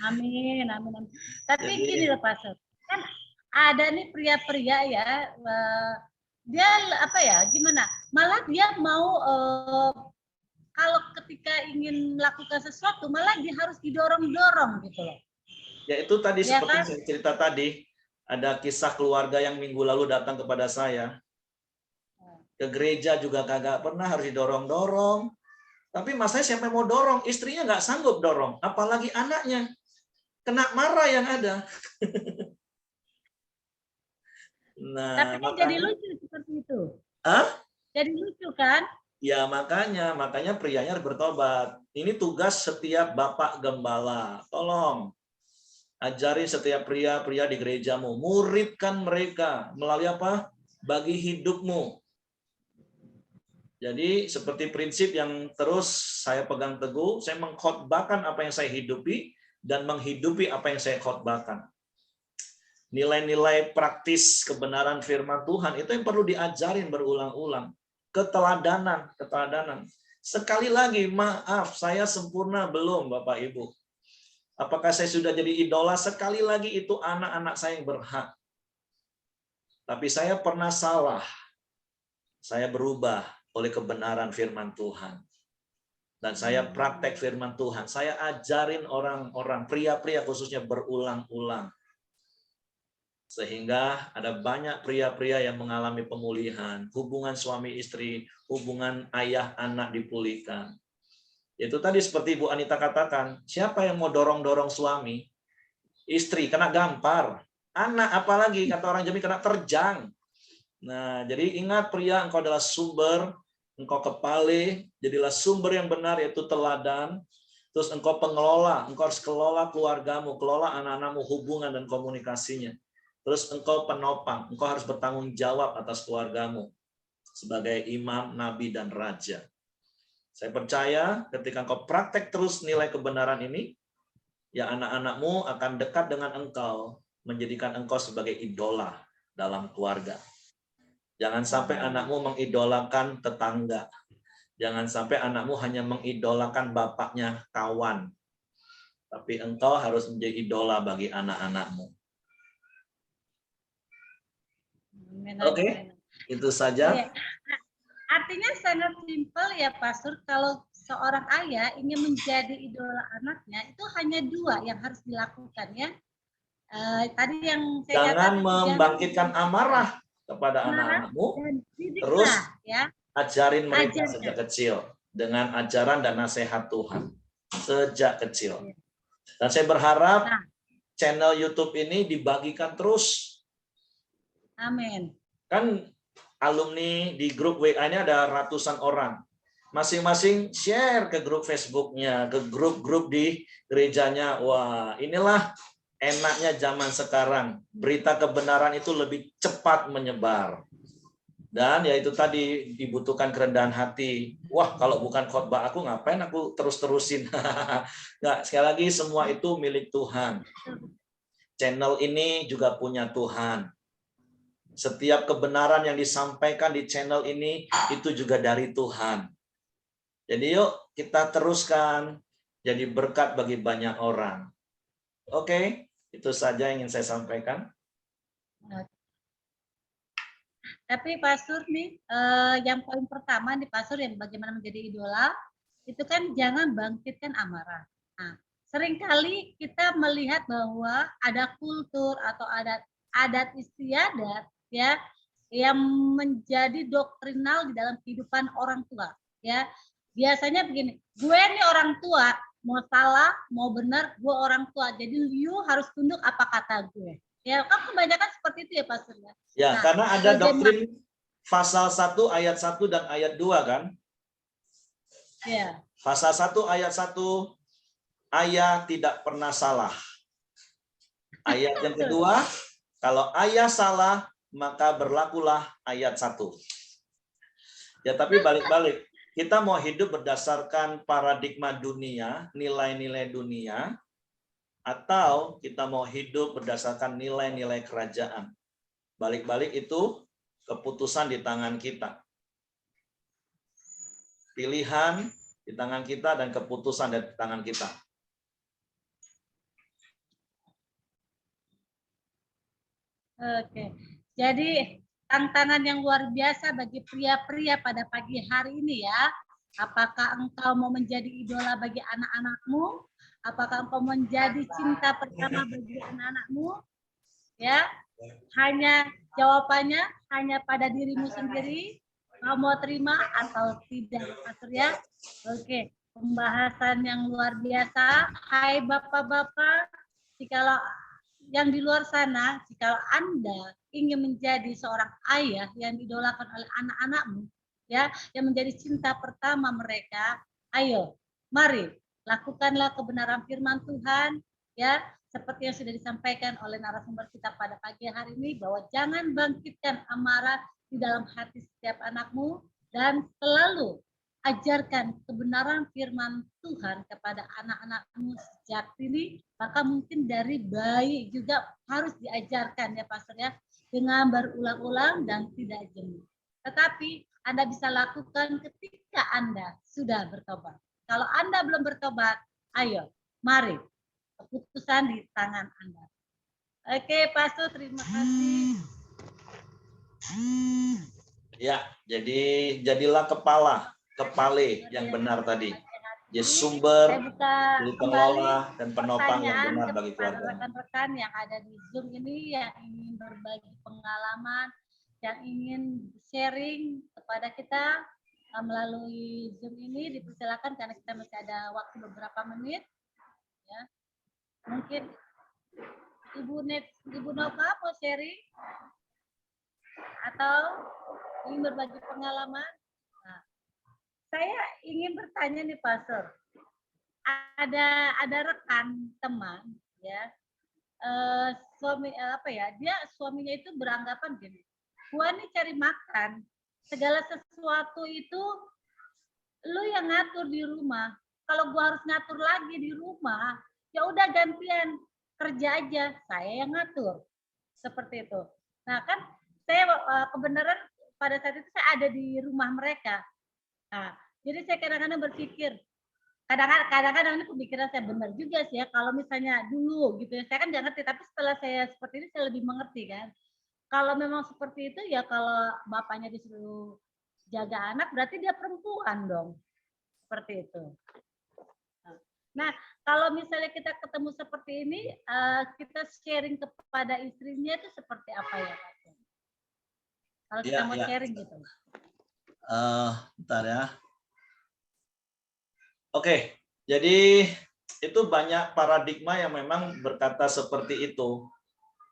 S2: Amin, amin, amin. Tapi
S1: Jadi
S2: gini loh Pastor, kan ada nih pria-pria ya, dia apa ya, gimana? Malah dia mau kalau ketika ingin melakukan sesuatu, malah dia harus didorong-dorong gitu loh.
S1: ya itu tadi
S2: Ya
S1: seperti
S2: kan?
S1: saya cerita tadi, ada kisah keluarga yang minggu lalu datang kepada saya. Ke gereja juga kagak pernah, harus didorong-dorong. Tapi masanya siapa yang mau dorong? Istrinya nggak sanggup dorong, apalagi anaknya. Kena marah yang ada.
S2: Tapi
S1: Nah,
S2: kan jadi
S1: makanya,
S2: lucu seperti itu.
S1: ah,
S2: Jadi lucu kan?
S1: ya makanya prianya harus bertobat. Ini tugas setiap bapak gembala. Tolong ajari setiap pria-pria di gerejamu, muridkan mereka melalui apa? Bagi hidupmu. Jadi seperti prinsip yang terus saya pegang teguh, saya mengkhotbahkan apa yang saya hidupi dan menghidupi apa yang saya khotbahkan. Nilai-nilai praktis kebenaran firman Tuhan itu yang perlu diajarin berulang-ulang. Keteladanan. Sekali lagi, maaf, saya sempurna belum, Bapak Ibu. Apakah saya sudah jadi idola? Sekali lagi itu anak-anak saya yang berhak. Tapi saya pernah salah. Saya berubah oleh kebenaran firman Tuhan. Dan saya praktek firman Tuhan. Saya ajarin orang-orang, pria-pria khususnya berulang-ulang. Sehingga ada banyak pria-pria yang mengalami pemulihan. Hubungan suami istri, hubungan ayah anak dipulihkan. Itu tadi seperti Bu Anita katakan, siapa yang mau dorong-dorong suami? Istri kena gampar. Anak apalagi, kata orang Jambi, kena terjang. Nah, jadi ingat pria, engkau adalah sumber, engkau kepale, jadilah sumber yang benar, yaitu teladan. Terus engkau pengelola, engkau harus kelola keluargamu, kelola anak-anakmu, hubungan dan komunikasinya. Terus engkau penopang, engkau harus bertanggung jawab atas keluargamu sebagai imam, nabi, dan raja. Saya percaya ketika engkau praktek terus nilai kebenaran ini, ya anak-anakmu akan dekat dengan engkau, menjadikan engkau sebagai idola dalam keluarga. Jangan sampai anakmu mengidolakan tetangga. Jangan sampai anakmu hanya mengidolakan bapaknya kawan. Tapi engkau harus menjadi idola bagi anak-anakmu. Oke, itu saja.
S2: Iya. Artinya sangat simpel ya Pastor, kalau seorang ayah ingin menjadi idola anaknya, itu hanya dua yang harus dilakukan ya. Tadi yang saya
S1: Jangan
S2: katakan,
S1: membangkitkan amarah kepada
S2: marah
S1: anak-anakmu,
S2: dan
S1: terus
S2: didiklah ya,
S1: ajarin mereka
S2: ajarkan.
S1: sejak kecil dengan ajaran dan nasihat Tuhan sejak kecil.
S2: Ya.
S1: Dan saya berharap
S2: Nah,
S1: channel YouTube ini dibagikan terus.
S2: amin.
S1: Kan alumni di grup WA ini ada ratusan orang. Masing-masing share ke grup Facebooknya, ke grup-grup di gerejanya. Wah, inilah enaknya zaman sekarang. Berita kebenaran itu lebih cepat menyebar. Dan ya itu tadi dibutuhkan kerendahan hati. Wah, kalau bukan khotbah aku ngapain aku terus-terusin. Nggak, sekali lagi semua itu milik Tuhan. Channel ini juga punya Tuhan. Setiap kebenaran yang disampaikan di channel ini itu juga dari Tuhan. Jadi yuk kita teruskan jadi berkat bagi banyak orang. Oke, itu saja yang ingin saya sampaikan.
S2: Tapi Pastor nih, yang paling pertama nih Pastor, yang bagaimana menjadi idola, itu kan jangan bangkitkan amarah. Nah, seringkali kita melihat bahwa ada kultur atau adat istiadat ya yang menjadi doktrinal di dalam kehidupan orang tua ya. Biasanya begini, gue nih orang tua, mau salah mau benar gue orang tua, jadi you harus tunduk apa kata gue ya. Kan kebanyakan seperti itu ya Pastor ya.
S1: Ya,
S2: Nah,
S1: karena ada
S2: bagaimana
S1: doktrin pasal 1 ayat 1 dan ayat 2 kan?
S2: ya?
S1: Pasal 1 ayat 1, ayah tidak pernah salah. Ayat yang kedua, kalau ayah salah, maka berlakulah ayat 1. Ya, tapi balik-balik. Kita mau hidup berdasarkan paradigma dunia, nilai-nilai dunia, atau kita mau hidup berdasarkan nilai-nilai kerajaan. Balik-balik itu keputusan di tangan kita. Pilihan di tangan kita dan keputusan di tangan kita.
S2: Oke. Jadi tantangan yang luar biasa bagi pria-pria pada pagi hari ini ya. Apakah engkau mau menjadi idola bagi anak-anakmu? Apakah engkau menjadi cinta pertama bagi anak-anakmu? Ya, hanya jawabannya hanya pada dirimu sendiri. Kau mau terima atau tidak, Pak Surya? Oke, pembahasan yang luar biasa. Hai Bapak-bapak, jikalau yang di luar sana, jika Anda ingin menjadi seorang ayah yang didolakan oleh anak-anakmu, ya, yang menjadi cinta pertama mereka, ayo, mari lakukanlah kebenaran firman Tuhan, ya, seperti yang sudah disampaikan oleh narasumber kita pada pagi hari ini, bahwa jangan bangkitkan amarah di dalam hati setiap anakmu, dan selalu ajarkan kebenaran firman Tuhan kepada anak-anakmu sejak dini, maka mungkin dari bayi juga harus diajarkan ya Pastor ya, dengan berulang-ulang dan tidak jemu. Tetapi Anda bisa lakukan ketika Anda sudah bertobat. Kalau Anda belum bertobat, ayo, mari, keputusan di tangan Anda. Oke, Pastor, terima kasih.
S1: Ya, jadi jadilah kepale yang benar tadi. Jadi sumber, pengelola, dan penopang yang benar bagi keluarga.
S2: Rekan-rekan yang ada di Zoom ini yang ingin berbagi pengalaman, yang ingin sharing kepada kita melalui Zoom ini, dipersilakan karena kita masih ada waktu beberapa menit. Ya. Mungkin Ibu Nova mau sharing atau ingin berbagi pengalaman. Nah, saya ingin bertanya nih, Pastor. Ada rekan teman, ya, dia suaminya itu beranggapan gini, gua nih cari makan, segala sesuatu itu lu yang ngatur di rumah. Kalau gua harus ngatur lagi di rumah, ya udah gantian kerja aja, saya yang ngatur. Seperti itu. Nah, kan saya kebenaran pada saat itu saya ada di rumah mereka. Nah, jadi saya kadang-kadang berpikir, kadang-kadang ini pemikiran saya benar juga sih ya, kalau misalnya dulu gitu ya, saya kan nggak ngerti, tapi setelah saya seperti ini saya lebih mengerti kan. Kalau memang seperti itu ya, kalau bapaknya disuruh jaga anak berarti dia perempuan dong. Seperti itu. Nah, kalau misalnya kita ketemu seperti ini, kita sharing kepada istrinya itu seperti apa ya, Pak? Kalau kita mau sharing gitu.
S1: Bentar ya. Oke, jadi itu banyak paradigma yang memang berkata seperti itu.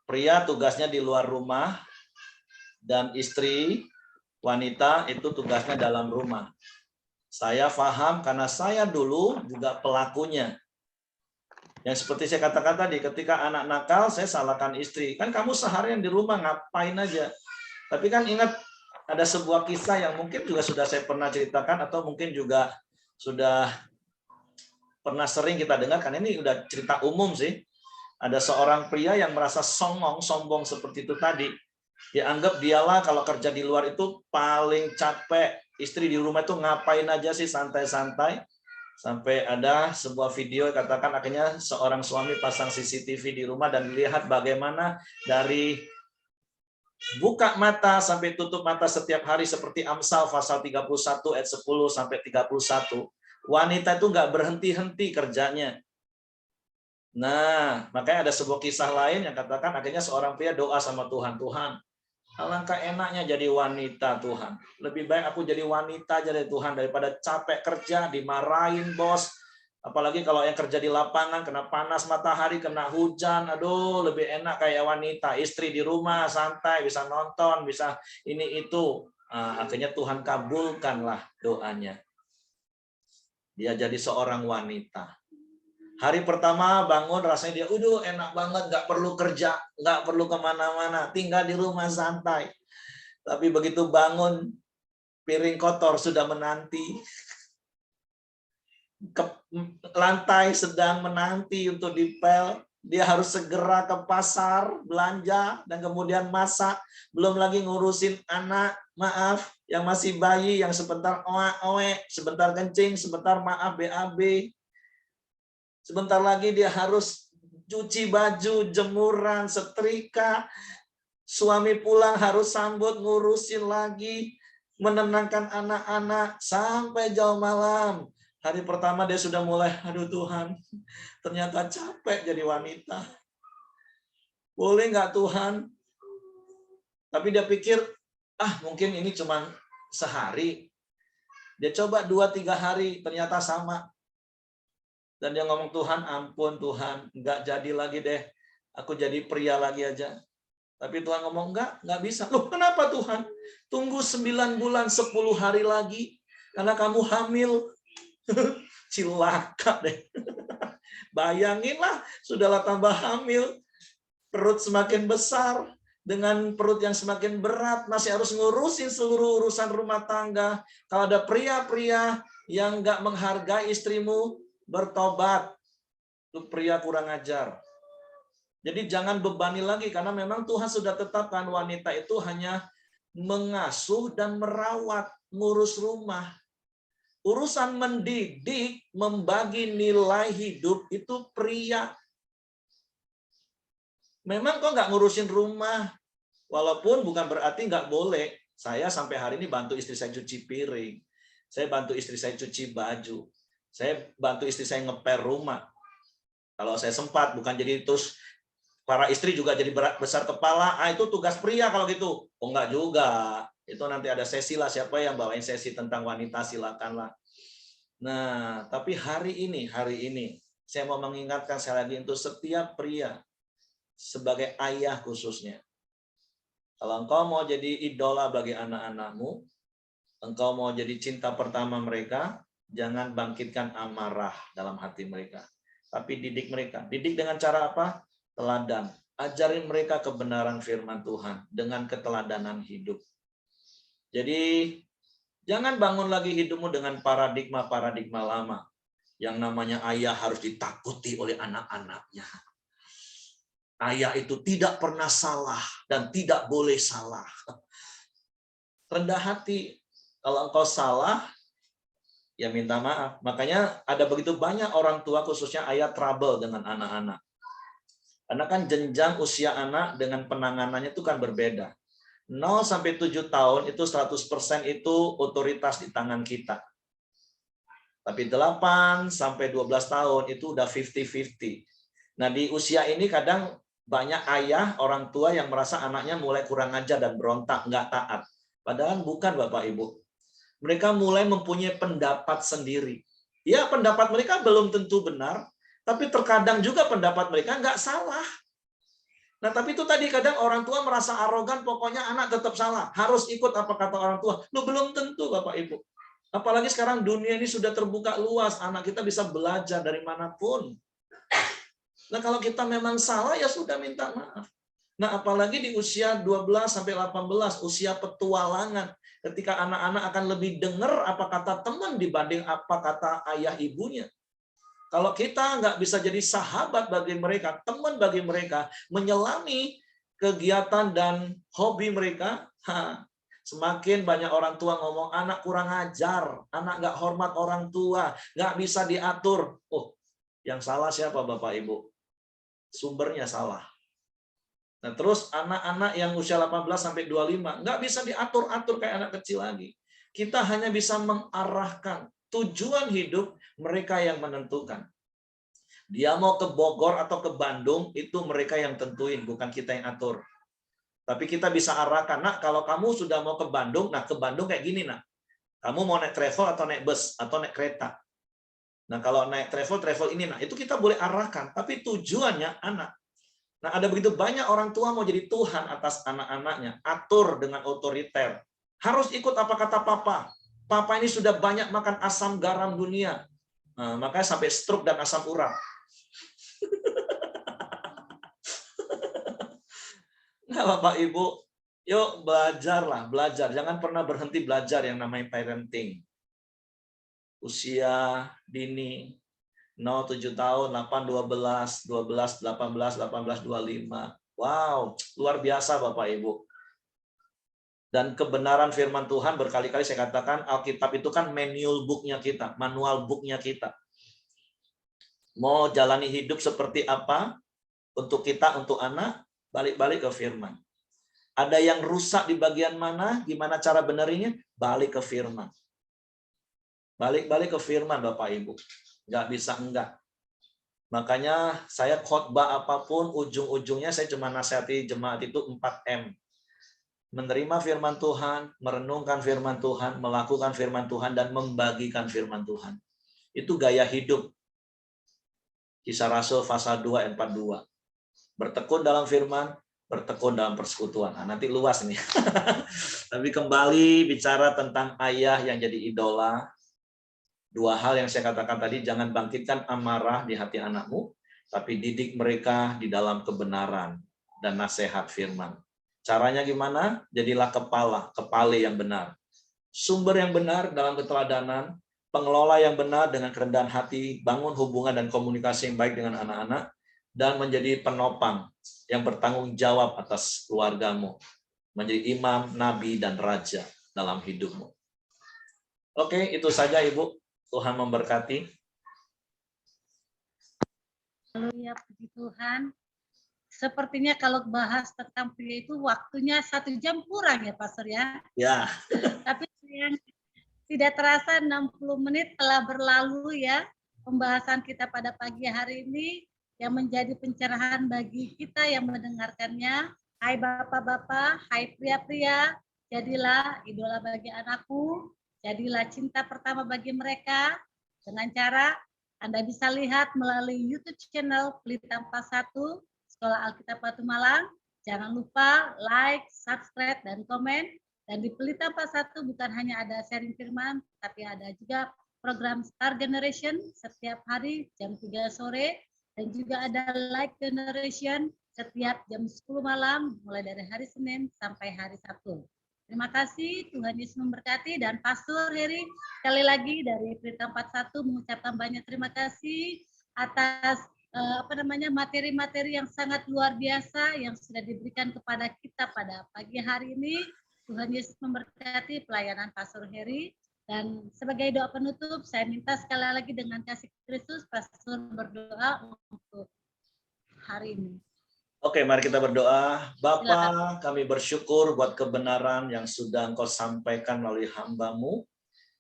S1: Pria tugasnya di luar rumah, dan istri, wanita itu tugasnya dalam rumah. Saya paham karena saya dulu juga pelakunya. Yang seperti saya katakan tadi, ketika anak nakal, saya salahkan istri. Kan kamu seharian di rumah, ngapain aja. Tapi kan ingat, ada sebuah kisah yang mungkin juga sudah saya pernah ceritakan, atau mungkin juga sudah pernah sering kita dengar, kan ini udah cerita umum sih. Ada seorang pria yang merasa sombong seperti itu tadi. Dianggap dialah kalau kerja di luar itu paling capek. Istri di rumah itu ngapain aja sih, santai-santai. Sampai ada sebuah video katakan akhirnya seorang suami pasang CCTV di rumah dan lihat bagaimana dari buka mata sampai tutup mata setiap hari seperti Amsal pasal 31 ayat 10 sampai 31. Wanita itu nggak berhenti-henti kerjanya. Nah, makanya ada sebuah kisah lain yang katakan akhirnya seorang pria doa sama Tuhan, Tuhan, alangkah enaknya jadi wanita Tuhan. Lebih baik aku jadi wanita jadi Tuhan daripada capek kerja, dimarahin bos. Apalagi kalau yang kerja di lapangan, kena panas matahari, kena hujan. Aduh, lebih enak kayak wanita. Istri di rumah, santai, bisa nonton, bisa ini itu. Nah, akhirnya Tuhan kabulkanlah doanya. Dia jadi seorang wanita. Hari pertama bangun rasanya dia, enak banget, nggak perlu kerja, nggak perlu kemana-mana, tinggal di rumah santai. Tapi begitu bangun, piring kotor sudah menanti, lantai sedang menanti untuk dipel, dia harus segera ke pasar, belanja, dan kemudian masak. Belum lagi ngurusin anak, maaf, yang masih bayi, yang sebentar oe, sebentar kencing, sebentar maaf BAB. Sebentar lagi dia harus cuci baju, jemuran, setrika, Suami pulang harus sambut, ngurusin lagi, menenangkan anak-anak sampai jauh malam. Hari pertama dia sudah mulai, aduh Tuhan, ternyata capek jadi wanita. Boleh nggak Tuhan? Tapi dia pikir, mungkin ini cuma sehari. Dia coba 2-3 hari, ternyata sama. Dan dia ngomong, Tuhan ampun Tuhan, nggak jadi lagi deh. Aku jadi pria lagi aja. Tapi Tuhan ngomong, nggak bisa. Loh kenapa Tuhan? Tunggu 9 bulan 10 hari lagi. Karena kamu hamil. Cilaka deh. Bayanginlah, sudahlah tambah hamil. Perut semakin besar. Dengan perut yang semakin berat. Masih harus ngurusin seluruh urusan rumah tangga. Kalau ada pria-pria yang nggak menghargai istrimu, bertobat. Lu pria kurang ajar. Jadi jangan bebani lagi, karena memang Tuhan sudah tetapkan wanita itu hanya mengasuh dan merawat, ngurus rumah. Urusan mendidik, membagi nilai hidup itu pria. Memang kok nggak ngurusin rumah, walaupun bukan berarti nggak boleh. Saya sampai hari ini bantu istri saya cuci piring, saya bantu istri saya cuci baju, saya bantu istri saya ngepel rumah. Kalau saya sempat, bukan jadi terus para istri juga jadi besar kepala, itu tugas pria kalau gitu. Oh enggak juga, itu nanti ada sesi lah, siapa yang bawain sesi tentang wanita silakanlah. Nah, tapi hari ini saya mau mengingatkan sekali lagi untuk setiap pria sebagai ayah khususnya. Kalau engkau mau jadi idola bagi anak-anakmu, engkau mau jadi cinta pertama mereka, jangan bangkitkan amarah dalam hati mereka. Tapi didik mereka. Didik dengan cara apa? Teladan. Ajarin mereka kebenaran firman Tuhan dengan keteladanan hidup. Jadi jangan bangun lagi hidupmu dengan paradigma lama. Yang namanya ayah harus ditakuti oleh anak-anaknya. Ayah itu tidak pernah salah dan tidak boleh salah. Rendah hati. Kalau engkau salah, ya minta maaf. Makanya ada begitu banyak orang tua khususnya ayah trouble dengan anak-anak. Karena kan jenjang usia anak dengan penanganannya itu kan berbeda. 0 sampai 7 tahun itu 100% itu otoritas di tangan kita. Tapi 8 sampai 12 tahun itu udah 50-50. Nah, di usia ini kadang banyak ayah, orang tua yang merasa anaknya mulai kurang ajar dan berontak, nggak taat. Padahal bukan Bapak Ibu. Mereka mulai mempunyai pendapat sendiri. Ya, pendapat mereka belum tentu benar, tapi terkadang juga pendapat mereka nggak salah. Nah, tapi itu tadi kadang orang tua merasa arogan, pokoknya anak tetap salah. Harus ikut apa kata orang tua. Lu belum tentu, Bapak Ibu. Apalagi sekarang dunia ini sudah terbuka luas. Anak kita bisa belajar dari manapun. Nah, kalau kita memang salah, ya sudah minta maaf. Nah, apalagi di usia 12 sampai 18, usia petualangan. Ketika anak-anak akan lebih dengar apa kata teman dibanding apa kata ayah ibunya. Kalau kita nggak bisa jadi sahabat bagi mereka, teman bagi mereka, menyelami kegiatan dan hobi mereka, semakin banyak orang tua ngomong, anak kurang ajar, anak nggak hormat orang tua, nggak bisa diatur. Oh, yang salah siapa Bapak Ibu? Sumbernya salah. Nah, terus anak-anak yang usia 18 sampai 25 nggak bisa diatur-atur kayak anak kecil lagi. Kita hanya bisa mengarahkan tujuan hidup mereka yang menentukan. Dia mau ke Bogor atau ke Bandung, itu mereka yang tentuin, bukan kita yang atur. Tapi kita bisa arahkan, nak kalau kamu sudah mau ke Bandung, nah ke Bandung kayak gini, nak. Kamu mau naik travel atau naik bus atau naik kereta. Nah kalau naik travel ini, nah itu kita boleh arahkan. Tapi tujuannya anak. Nah ada begitu banyak orang tua mau jadi Tuhan atas anak-anaknya, atur dengan otoriter. Harus ikut apa kata papa. Papa ini sudah banyak makan asam garam dunia. Nah, makanya sampai stroke dan asam urat. Nah, Bapak Ibu, yuk belajarlah, belajar. Jangan pernah berhenti belajar yang namanya parenting. Usia dini, 0-7 tahun, 8-12, 12-18, 18-25. Wow, luar biasa Bapak Ibu. Dan kebenaran firman Tuhan berkali-kali saya katakan, Alkitab itu kan manual book-nya kita, manual book-nya kita. Mau jalani hidup seperti apa untuk kita, untuk anak, balik-balik ke firman. Ada yang rusak di bagian mana? Gimana cara benerinya? Balik ke firman. Balik ke firman, Bapak Ibu. Nggak bisa enggak. Makanya saya khotbah apapun, ujung-ujungnya saya cuma nasihati jemaat itu 4M. Menerima firman Tuhan, merenungkan firman Tuhan, melakukan firman Tuhan, dan membagikan firman Tuhan. Itu gaya hidup. Kisah Rasul pasal 2 ayat 42. Bertekun dalam firman, bertekun dalam persekutuan. Nah, nanti luas nih. Tapi kembali bicara tentang ayah yang jadi idola. Dua hal yang saya katakan tadi, jangan bangkitkan amarah di hati anakmu, tapi didik mereka di dalam kebenaran dan nasihat firman. Caranya gimana? Jadilah kepala yang benar. Sumber yang benar dalam keteladanan, pengelola yang benar dengan kerendahan hati, bangun hubungan dan komunikasi yang baik dengan anak-anak, dan menjadi penopang yang bertanggung jawab atas keluargamu, menjadi imam, nabi, dan raja dalam hidupmu. Oke, itu saja Ibu. Tuhan memberkati.
S2: Haleluya, puji Tuhan. Sepertinya kalau bahas tentang pria itu waktunya 1 jam kurang ya, Pastor ya.
S1: Ya.
S2: Tapi yang tidak terasa 60 menit telah berlalu ya. Pembahasan kita pada pagi hari ini yang menjadi pencerahan bagi kita yang mendengarkannya. Hai bapak-bapak, hai pria-pria, jadilah idola bagi anakku, jadilah cinta pertama bagi mereka dengan cara Anda bisa lihat melalui YouTube channel Pelita 41 Sekolah Alkitab Batu Malang. Jangan lupa like, subscribe, dan komen. Dan di Pelita 41 bukan hanya ada sharing firman, tapi ada juga program Star Generation setiap hari jam 3 sore. Dan juga ada Light Generation setiap jam 10 malam, mulai dari hari Senin sampai hari Sabtu. Terima kasih, Tuhan Yesus memberkati. Dan Pastor Heri, sekali lagi dari Pelita 41 mengucapkan banyak terima kasih atas materi-materi yang sangat luar biasa yang sudah diberikan kepada kita pada pagi hari ini. Tuhan Yesus memberkati pelayanan Pastor Heri. Dan sebagai doa penutup, saya minta sekali lagi dengan kasih Kristus, Pastor berdoa untuk hari ini.
S1: Oke, mari kita berdoa. Bapa, kami bersyukur buat kebenaran yang sudah Engkau sampaikan melalui hamba-Mu.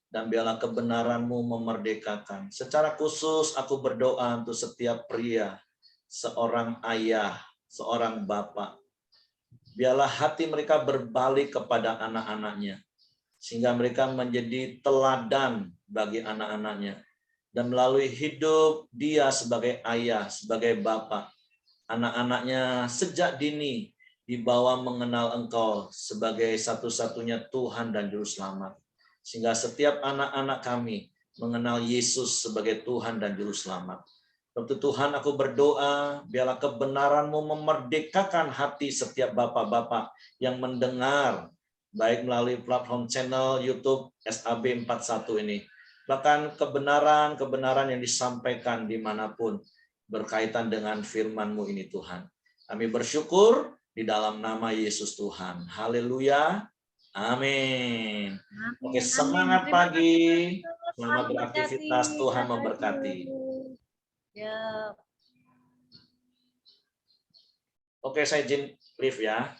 S1: Dan biarlah kebenaran-Mu memerdekakan. Secara khusus aku berdoa untuk setiap pria, seorang ayah, seorang bapak. Biarlah hati mereka berbalik kepada anak-anaknya. Sehingga mereka menjadi teladan bagi anak-anaknya. Dan melalui hidup dia sebagai ayah, sebagai bapak, anak-anaknya sejak dini dibawa mengenal Engkau sebagai satu-satunya Tuhan dan Juru Selamat. Sehingga setiap anak-anak kami mengenal Yesus sebagai Tuhan dan Juru Selamat. Untuk Tuhan aku berdoa, biarlah kebenaran-Mu memerdekakan hati setiap bapak-bapak yang mendengar, baik melalui platform channel YouTube SAB 41 ini. Bahkan kebenaran-kebenaran yang disampaikan dimanapun berkaitan dengan firman-Mu ini Tuhan. Kami bersyukur di dalam nama Yesus Tuhan. Haleluya. Amin. Oke, semangat pagi. Selamat beraktivitas. Tuhan memberkati.
S2: Ya.
S1: Oke, saya izin live ya.